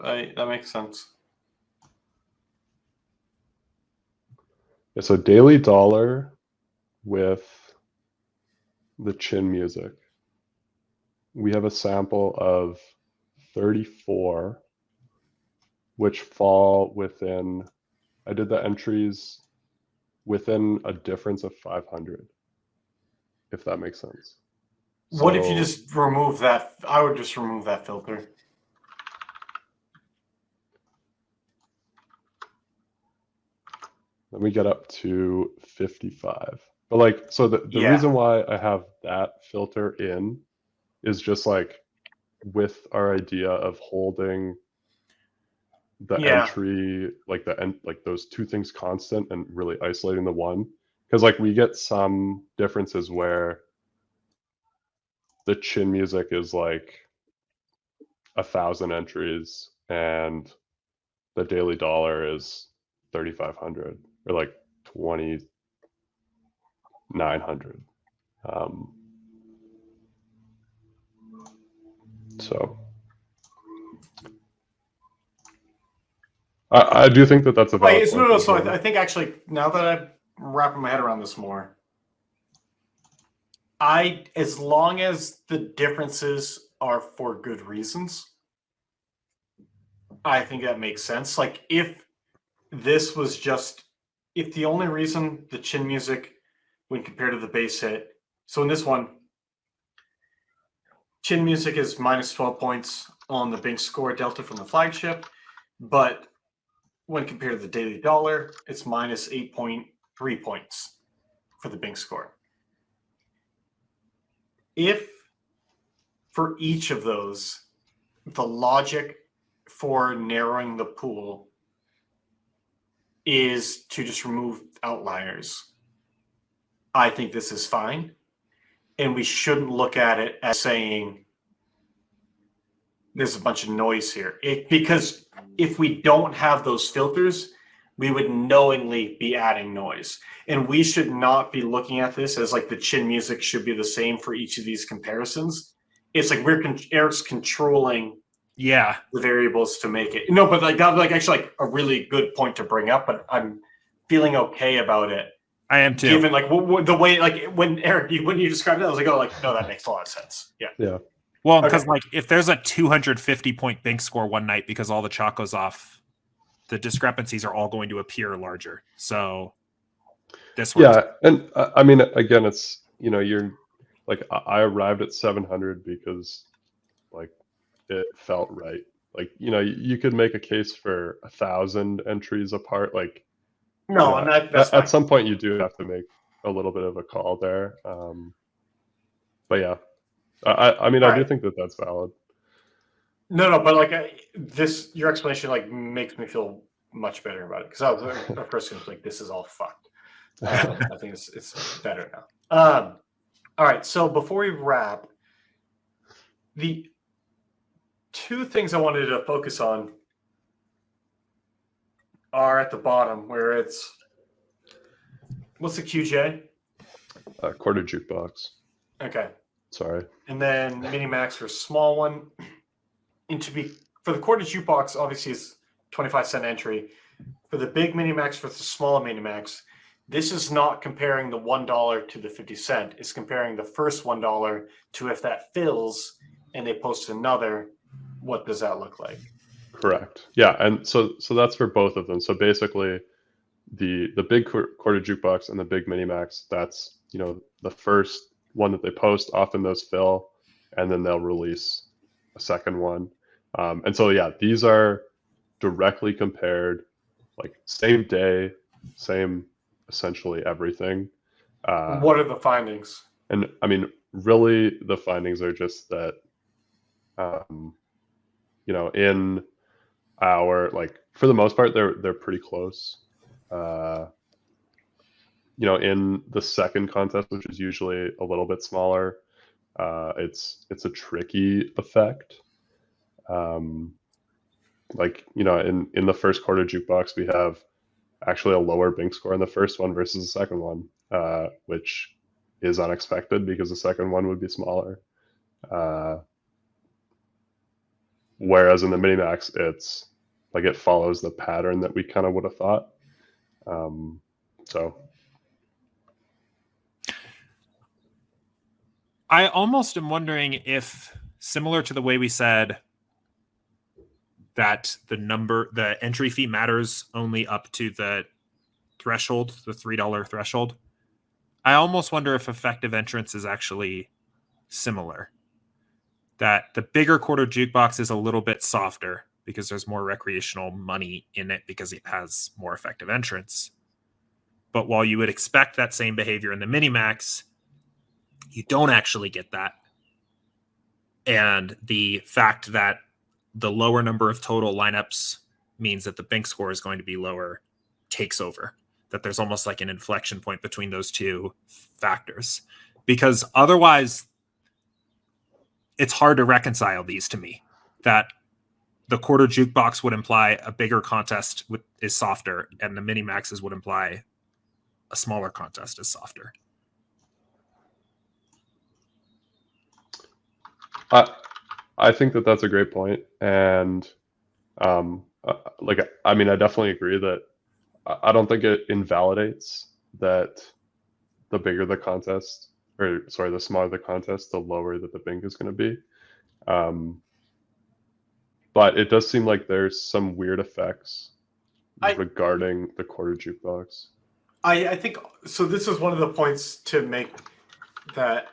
that makes sense. Yeah, so daily dollar with the chin music, we have a sample of 34, which fall within, I did the entries within a difference of 500, if that makes sense. What if you just remove that? I would just remove that filter. Then we get up to 55. But like, so the reason why I have that filter in is just like with our idea of holding the Yeah. entry, like those two things constant and really isolating the one. Because like we get some differences where the chin music is like 1,000 entries and the daily dollar is 3,500 or like 2,900. So I do think that that's a valid point. No. So I think actually, now that I'm wrapping my head around this more, as long as the differences are for good reasons, I think that makes sense. Like if this was just, if the only reason the chin music when compared to the base hit, so in this one, chin music is minus 12 points on the big score delta from the flagship, but when compared to the daily dollar, it's minus 8.3 points for the big score. If for each of those, the logic for narrowing the pool is to just remove outliers, I think this is fine. And we shouldn't look at it as saying there's a bunch of noise here. Because if we don't have those filters, we would knowingly be adding noise. And we should not be looking at this as like the chin music should be the same for each of these comparisons. It's like Eric's controlling the variables to make it. No, but like that, like actually like a really good point to bring up, but I'm feeling okay about it. I am too. Given like the way, like when Eric, when you described it, I was like, oh, like no, that makes a lot of sense. Yeah. Yeah. Well, because like if there's a 250 point bank score one night because all the chalk goes off, the discrepancies are all going to appear larger. So this works. Yeah, and I mean, again, it's you're like I arrived at 700 because like it felt right. Like you could make a case for 1,000 entries apart. Like no, and that's at some point you do have to make a little bit of a call there. But yeah, I mean, I do think that that's valid. No, but like your explanation like makes me feel much better about it because I was at first like this is all fucked. I think it's better now. All right, so before we wrap, the two things I wanted to focus on are at the bottom where it's what's the QJ? Quarter jukebox. Okay. Sorry. And then Minimax for small one. And for the quarter jukebox, obviously it's 25-cent entry. For the big Minimax, for the smaller Minimax, this is not comparing the $1 to the 50-cent. It's comparing the first $1 to if that fills and they post another, what does that look like? Correct. Yeah, and so that's for both of them. So basically, the big quarter jukebox and the big Minimax, that's the first one that they post. Often those fill, and then they'll release a second one. And so yeah, these are directly compared, like same day, same essentially everything. What are the findings? And I mean, really, the findings are just that, in our, like, for the most part, they're pretty close. In the second contest, which is usually a little bit smaller, it's a tricky effect. Like, in the first quarter jukebox, we have actually a lower Bink score in the first one versus the second one, which is unexpected because the second one would be smaller. Whereas in the Minimax, it's like it follows the pattern that we kind of would have thought. So I almost am wondering if, similar to the way we said that the entry fee matters only up to the threshold, the $3 threshold, I almost wonder if effective entrance is actually similar. That the bigger quarter jukebox is a little bit softer because there's more recreational money in it because it has more effective entrance. But while you would expect that same behavior in the Minimax, you don't actually get that. And the fact that the lower number of total lineups means that the Bink score is going to be lower takes over, that there's almost like an inflection point between those two factors, because otherwise it's hard to reconcile these to me, that the quarter jukebox would imply a bigger contest is softer, and the mini maxes would imply a smaller contest is softer. I think that that's a great point, and like I mean, I definitely agree that I don't think it invalidates that the bigger the contest, or sorry, the smaller the contest, the lower that the Bink is going to be. But it does seem like there's some weird effects regarding the quarter jukebox. I think so. This is one of the points to make, that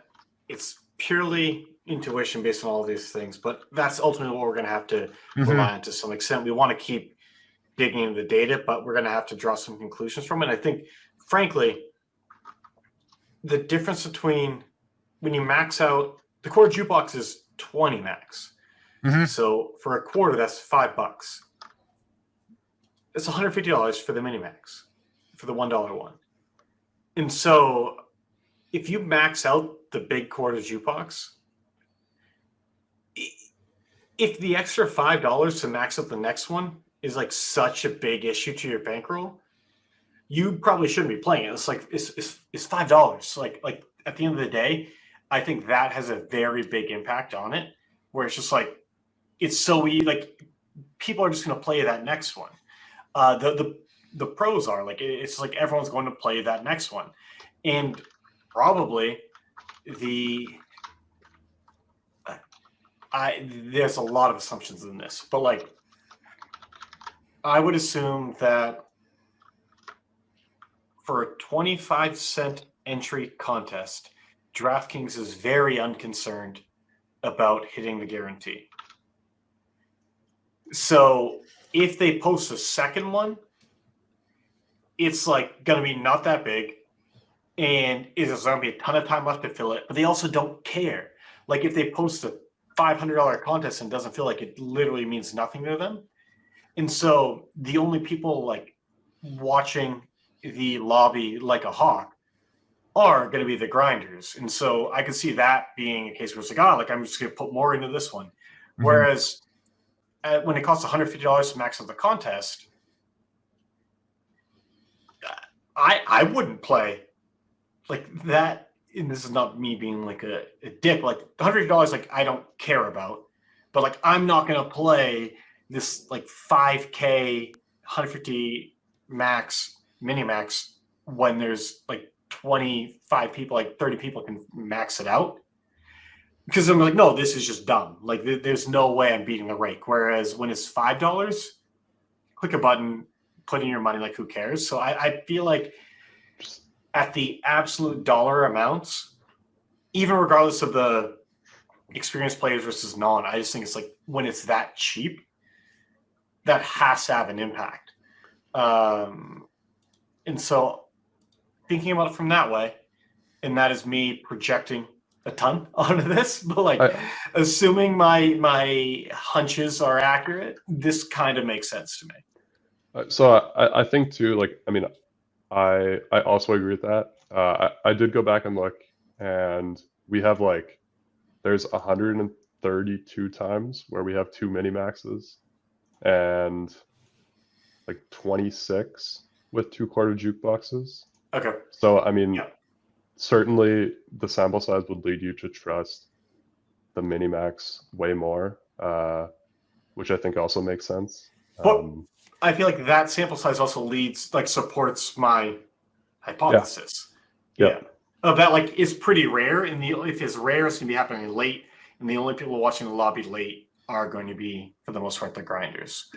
it's purely intuition based on all these things, but that's ultimately what we're going to have to rely on to some extent. We want to keep digging into the data, but we're going to have to draw some conclusions from it. I think, frankly, the difference between when you max out, the quarter jukebox is 20 max. So for a quarter, that's $5. It's $150 for the mini max, for the $1 one. And so if you max out the big quarter jukebox, if the extra $5 to max out the next one is like such a big issue to your bankroll, you probably shouldn't be playing it. It's like it's $5. Like at the end of the day, I think that has a very big impact on it, where it's just like, it's so easy. Like, people are just going to play that next one. The pros are like, it's like everyone's going to play that next one, and probably there's a lot of assumptions in this, but like, I would assume that for a 25-cent entry contest, DraftKings is very unconcerned about hitting the guarantee. So if they post a second one, it's like going to be not that big, and there's going to be a ton of time left to fill it, but they also don't care. Like, if they post a $500 contest and doesn't feel like it, literally means nothing to them. And so the only people like watching the lobby like a hawk are going to be the grinders. And so I could see that being a case where it's like, like, I'm just going to put more into this one. Whereas when it costs $150 to max out the contest, I wouldn't play like that. And this is not me being like a dick. Like, $100, like, I don't care about, but like, I'm not going to play this like 5K 150 max mini max when there's like 25 people, like 30 people can max it out, because I'm like, no, this is just dumb. Like, there's no way I'm beating the rake. Whereas when it's $5, click a button, put in your money, like, who cares? So I feel like at the absolute dollar amounts, even regardless of the experienced players versus non, I just think it's like, when it's that cheap, that has to have an impact. And so thinking about it from that way, and that is me projecting a ton onto this, but like, assuming my hunches are accurate, this kind of makes sense to me. So I think too, like, I mean, I also agree with that. I did go back and look, and we have like, there's 132 times where we have 2 mini maxes, and like 26 with 2 quarter jukeboxes. Okay. So I mean, certainly the sample size would lead you to trust the mini max way more, which I think also makes sense. But I feel like that sample size also supports my hypothesis. Yeah. That like is pretty rare, and if it's rare, it's gonna be happening late, and the only people watching the lobby late are going to be, for the most part, the grinders.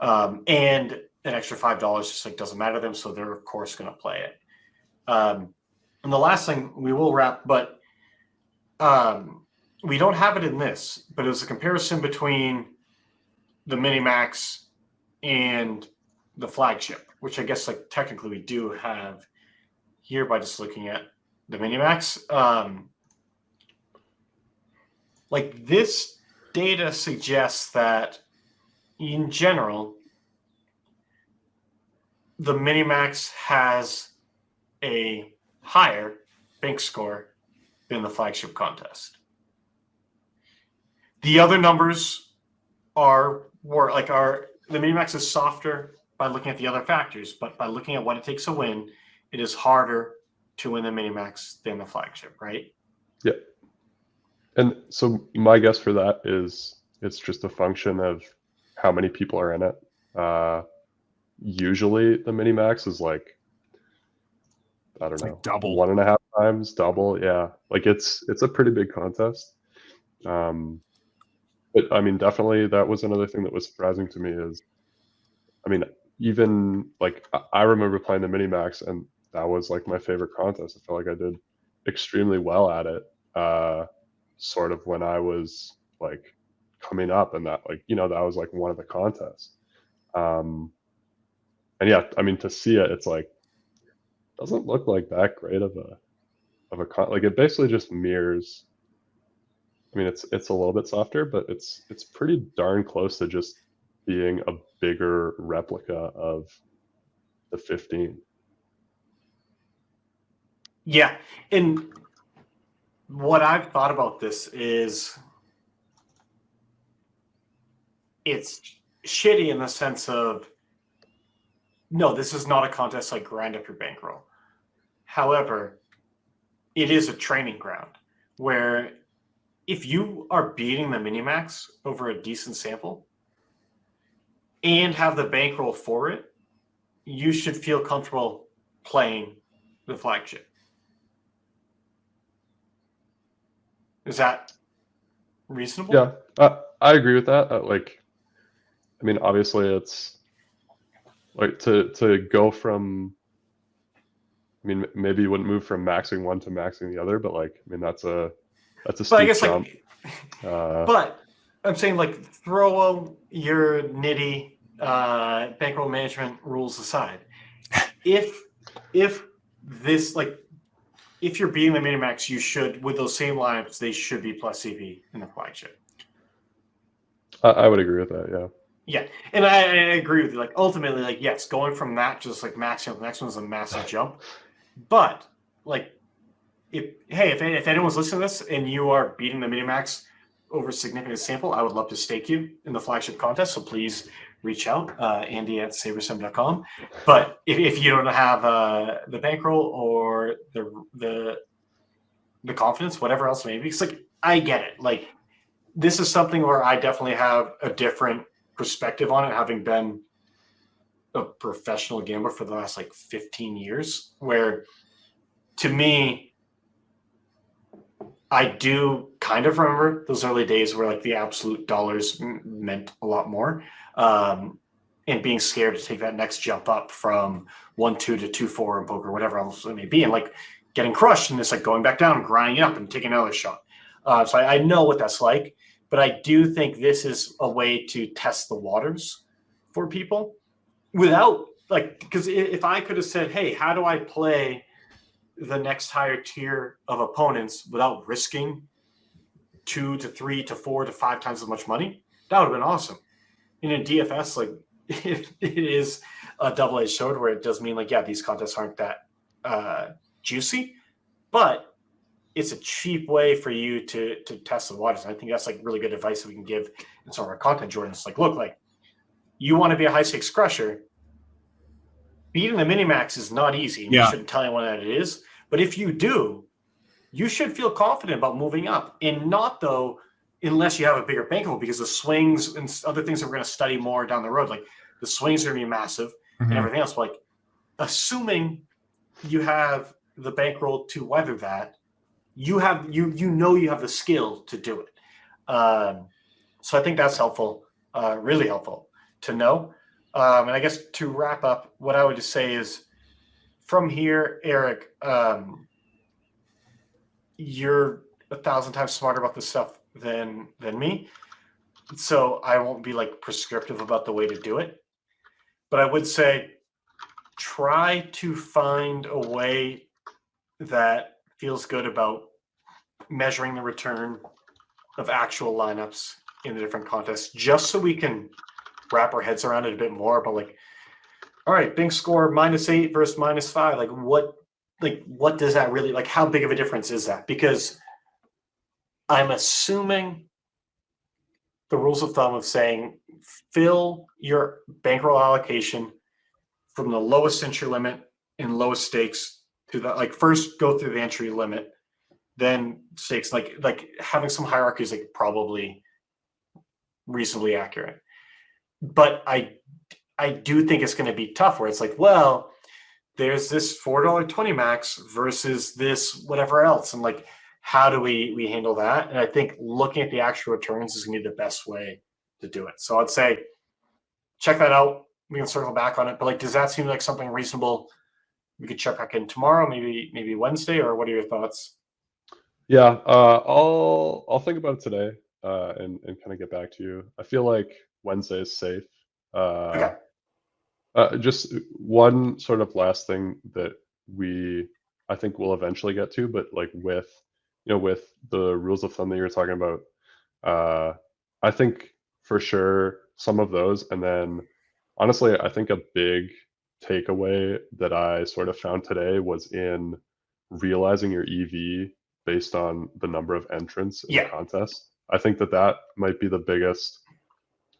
And an extra $5 just like doesn't matter to them, so they're of course gonna play it. And the last thing, we will wrap, but we don't have it in this, but it was a comparison between the Minimax and the flagship, which I guess like technically we do have here by just looking at the Minimax. Like, this data suggests that in general, the Minimax has a higher bank score than the flagship contest. The other numbers are the Minimax is softer by looking at the other factors, but by looking at what it takes to win, it is harder to win the Minimax than the flagship, right? Yeah. And so my guess for that is it's just a function of how many people are in it. Usually the Minimax is like, I don't know, double. 1.5 times double. Yeah. Like it's a pretty big contest. But I mean, definitely that was another thing that was surprising to me is, I mean, even like I remember playing the Minimax and that was like my favorite contest. I felt like I did extremely well at it. Sort of when I was like coming up and that like, that was like one of the contests. And yeah, I mean, to see it, it's like, doesn't look like that great of a like it basically just mirrors. I mean, it's a little bit softer, but it's pretty darn close to just being a bigger replica of the 15. Yeah. And what I've thought about this is it's shitty in the sense of, no, this is not a contest like grind up your bankroll. However, it is a training ground where if you are beating the Minimax over a decent sample and have the bankroll for it, you should feel comfortable playing the flagship. Is that reasonable? Yeah, I agree with that. Like, I mean, obviously it's like to go from, I mean, maybe you wouldn't move from maxing one to maxing the other, but like, I mean, that's a steep jump. But I'm saying like throw your nitty bankroll management rules aside. If this like if you're beating the Minimax, you should with those same lineups, they should be plus CP in the flagship. I would agree with that. Yeah. Yeah, and I agree with you. Like ultimately, like yes, going from that to just like maxing up the next one is a massive jump. But like, if anyone's listening to this and you are beating the Minimax over a significant sample, I would love to stake you in the flagship contest. So please reach out, Andy at sabersim.com. But if you don't have the bankroll or the confidence, whatever else maybe, it's like I get it. Like this is something where I definitely have a different perspective on it, having been a professional gambler for the last like 15 years, where to me, I do kind of remember those early days where like the absolute dollars meant a lot more, and being scared to take that next jump up from 1-2 to 2-4 in poker, whatever else it may be, and like getting crushed and it's like going back down, grinding up, and taking another shot. So I know what that's like, but I do think this is a way to test the waters for people without like, because if I could have said, hey, how do I play the next higher tier of opponents without risking 2 to 3 to 4 to 5 times as much money, that would have been awesome. And in DFS, like it is a double-edged sword where it does mean like, yeah, these contests aren't that juicy, but it's a cheap way for you to test the waters. And I think that's like really good advice that we can give in some of our content, Jordan. It's like, look, like you want to be a high stakes crusher. Beating the Minimax is not easy. And you shouldn't tell anyone that it is. But if you do, you should feel confident about moving up. And not, though, unless you have a bigger bankroll, because the swings and other things that we're going to study more down the road, like the swings are going to be massive and everything else. But like, assuming you have the bankroll to weather that, you have the skill to do it. So I think that's helpful, really helpful to know. And I guess to wrap up, what I would just say is from here, Eric, you're 1,000 times smarter about this stuff than me. So I won't be like prescriptive about the way to do it. But I would say try to find a way that feels good about measuring the return of actual lineups in the different contests, just so we can wrap our heads around it a bit more. But like, all right, Bing score -8 versus -5. What does that really, like, how big of a difference is that? Because I'm assuming the rules of thumb of saying fill your bankroll allocation from the lowest entry limit and lowest stakes to the, like, first go through the entry limit, then stakes, like having some hierarchy is like probably reasonably accurate. But I do think it's going to be tough where it's like, well, there's this $4.20 max versus this whatever else. And like, how do we handle that? And I think looking at the actual returns is going to be the best way to do it. So I'd say check that out. We can circle back on it. But like, does that seem like something reasonable? We could check back in tomorrow, maybe Wednesday, or what are your thoughts? Yeah, I'll think about it today, and kind of get back to you. I feel like Wednesday is safe. Okay. Just one sort of last thing that I think we'll eventually get to, but like with with the rules of thumb that you're talking about, I think for sure some of those, and then honestly, I think a big takeaway that I sort of found today was in realizing your EV based on the number of entrants in the Yeah. contest. I think that might be the biggest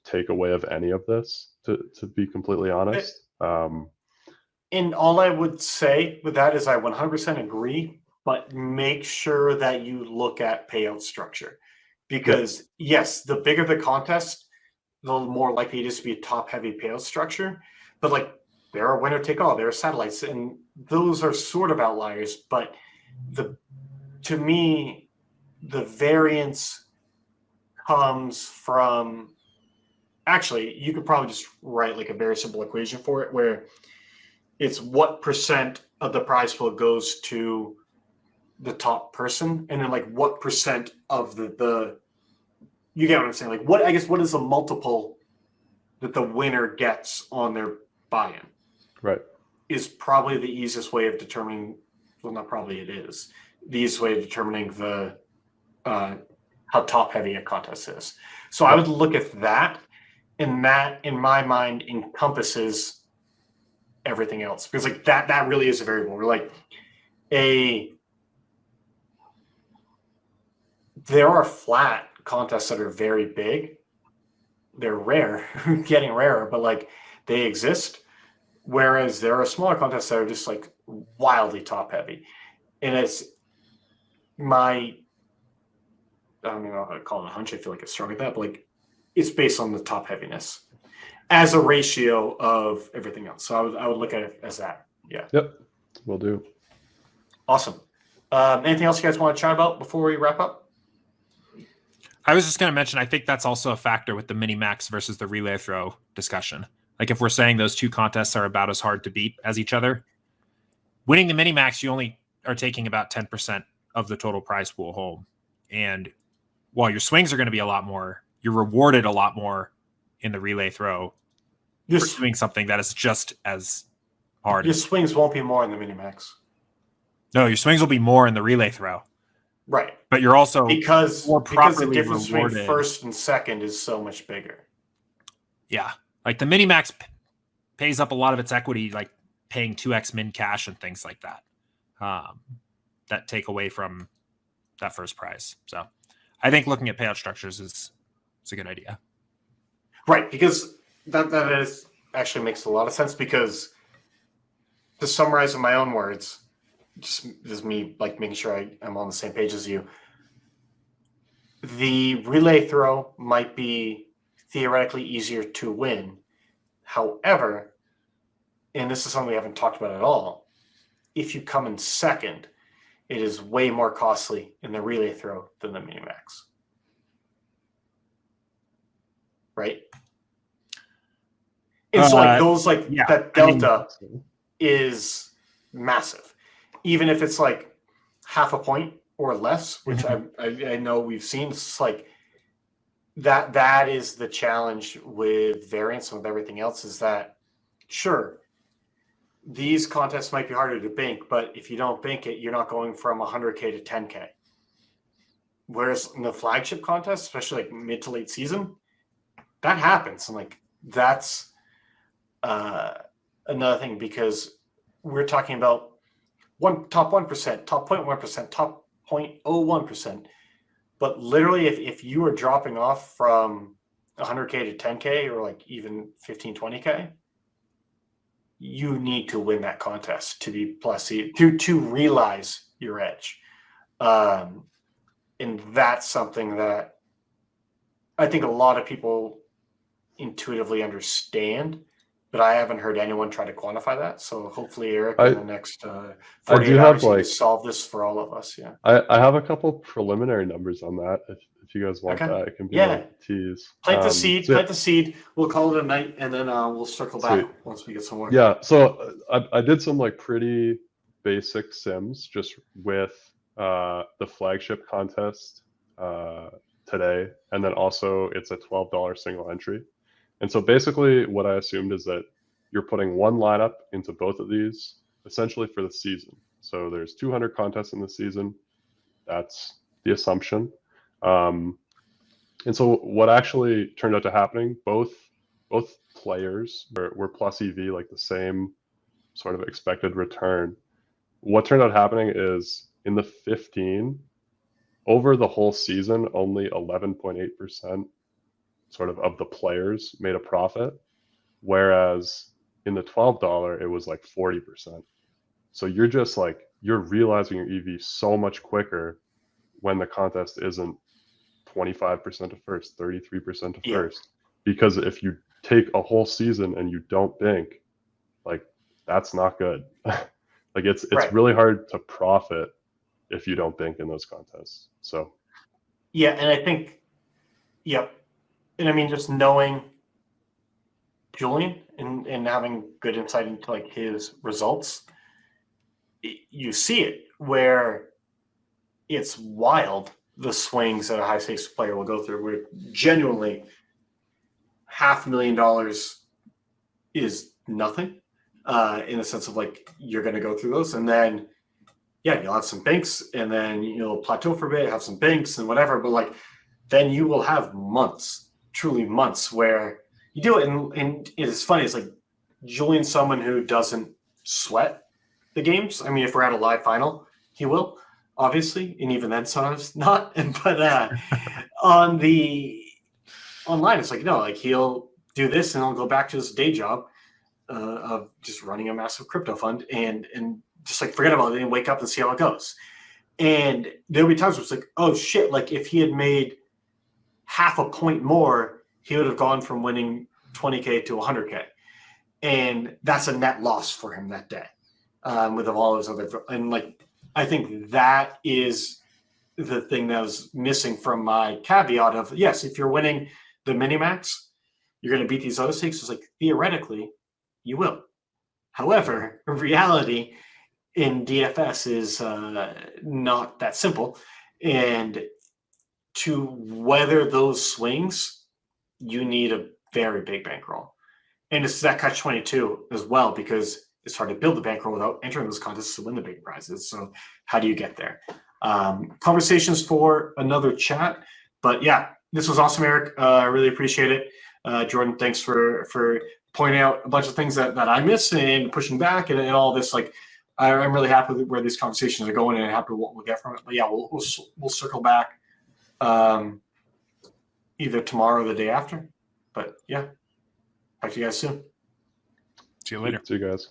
takeaway of any of this, to be completely honest. And all I would say with that is I 100% agree, but make sure that you look at payout structure. Because yes, the bigger the contest, the more likely it is to be a top heavy payout structure. But like, there are winner take all, there are satellites, and those are sort of outliers. But to me, the variance comes from, actually, you could probably just write like a very simple equation for it where it's what percent of the prize pool goes to the top person, and then like what percent of the you get what I'm saying? Like, what is the multiple that the winner gets on their buy-in? Right. Is probably the easiest way of determining. Well, not probably, it is the easiest way of determining the how top heavy a contest is. So I would look at that, and that in my mind encompasses everything else, because like that really is a variable. We're like there are flat contests that are very big. They're rare, getting rarer, but like they exist. Whereas there are smaller contests that are just like wildly top heavy. And it's I don't know how to call it a hunch. I feel like it's strong at that, but like it's based on the top heaviness as a ratio of everything else. So I would look at it as that. Yeah. Yep. Will do. Awesome. Anything else you guys want to chat about before we wrap up? I was just going to mention, I think that's also a factor with the mini max versus the relay throw discussion. Like if we're saying those two contests are about as hard to beat as each other, winning the mini max, you only are taking about 10% of the total prize pool home. And while your swings are going to be a lot more, you're rewarded a lot more in the relay throw for doing something that is just as hard. Your swings won't be more in the minimax. No, your swings will be more in the relay throw. Right. But you're also because the difference rewarded. between first and second is so much bigger. Yeah. Like the minimax pays up a lot of its equity, like paying 2x min cash and things like that. That take away from that first prize. So I think looking at payout structures is a good idea. Right. Because that is actually makes a lot of sense, because to summarize in my own words, just is me like making sure I'm on the same page as you. The relay throw might be theoretically easier to win. However, and this is something we haven't talked about at all, if you come in second, it is way more costly in the relay throw than the minimax. Right? And so like those that delta is massive. Even if it's like half a point or less, which I know we've seen, it's like that is the challenge with variance and with everything else, is that sure, these contests might be harder to bank, but if you don't bank it, you're not going from 100K to 10K. Whereas in the flagship contest, especially like mid to late season, that happens. And like that's another thing, because we're talking about top 1%, top 0.1%, top 0.01%. But literally, if you are dropping off from 100K to 10K or like even 15, 20K, you need to win that contest to be plus seed, to realize your edge. And that's something that I think a lot of people intuitively understand, but I haven't heard anyone try to quantify that. So hopefully, Eric, in the next 48 do hours, have, you can solve this for all of us. Yeah. I have a couple preliminary numbers on that. If you guys want Okay. that, it can be Yeah. like a tease. Plant the seed. So, Plant the seed. We'll call it a night, and then we'll circle back Sweet. once we get some more. Yeah. So I did some like pretty basic sims just with the flagship contest today, and then also it's a $12 single entry. And so basically, what I assumed is that you're putting one lineup into both of these essentially for the season. So there's 200 contests in the season. That's the assumption. And so what actually turned out to happening, both players were plus EV, like the same sort of expected return. What turned out happening is in the 15, over the whole season, only 11.8% sort of the players made a profit, whereas in the $12, it was like 40%. So you're just like, you're realizing your EV so much quicker when the contest isn't 25% of first, 33% of first. Because if you take a whole season and you don't bank, like that's not good. Like it's Right. really hard to profit if you don't bank in those contests. So yeah, and I think, yep. And I mean, just knowing Julian and having good insight into like his results, you see it where it's wild the swings that a high stakes player will go through, where genuinely $500,000 is nothing, in the sense of like you're going to go through those, and then you'll have some banks, and then you'll plateau for a bit, have some banks and whatever, but like then you will have months, truly months, where you do it. And it's funny, it's like Julian's someone who doesn't sweat the games. I mean, if we're at a live final, he will, obviously, and even then sometimes not. But online, it's like, no, like he'll do this and he'll go back to his day job of just running a massive crypto fund and just like forget about it and wake up and see how it goes. And there'll be times where it's like, oh shit, like if he had made half a point more, he would have gone from winning 20K to 100K. And that's a net loss for him that day, with all his other. And like, I think that is the thing that was missing from my caveat of, yes, if you're winning the minimax, you're going to beat these other stakes. It's like, theoretically, you will. However, reality in DFS is not that simple. And to weather those swings, you need a very big bankroll. And it's that catch-22 as well, because it's hard to build the bankroll without entering those contests to win the big prizes. So how do you get there? Conversations for another chat. But yeah, this was awesome, Eric. I really appreciate it. Jordan, thanks for pointing out a bunch of things that I miss and pushing back and all this. Like, I'm really happy with where these conversations are going and happy with what we'll get from it. But yeah, we'll circle back either tomorrow or the day after. But yeah, talk to you guys soon. See you later. See you guys.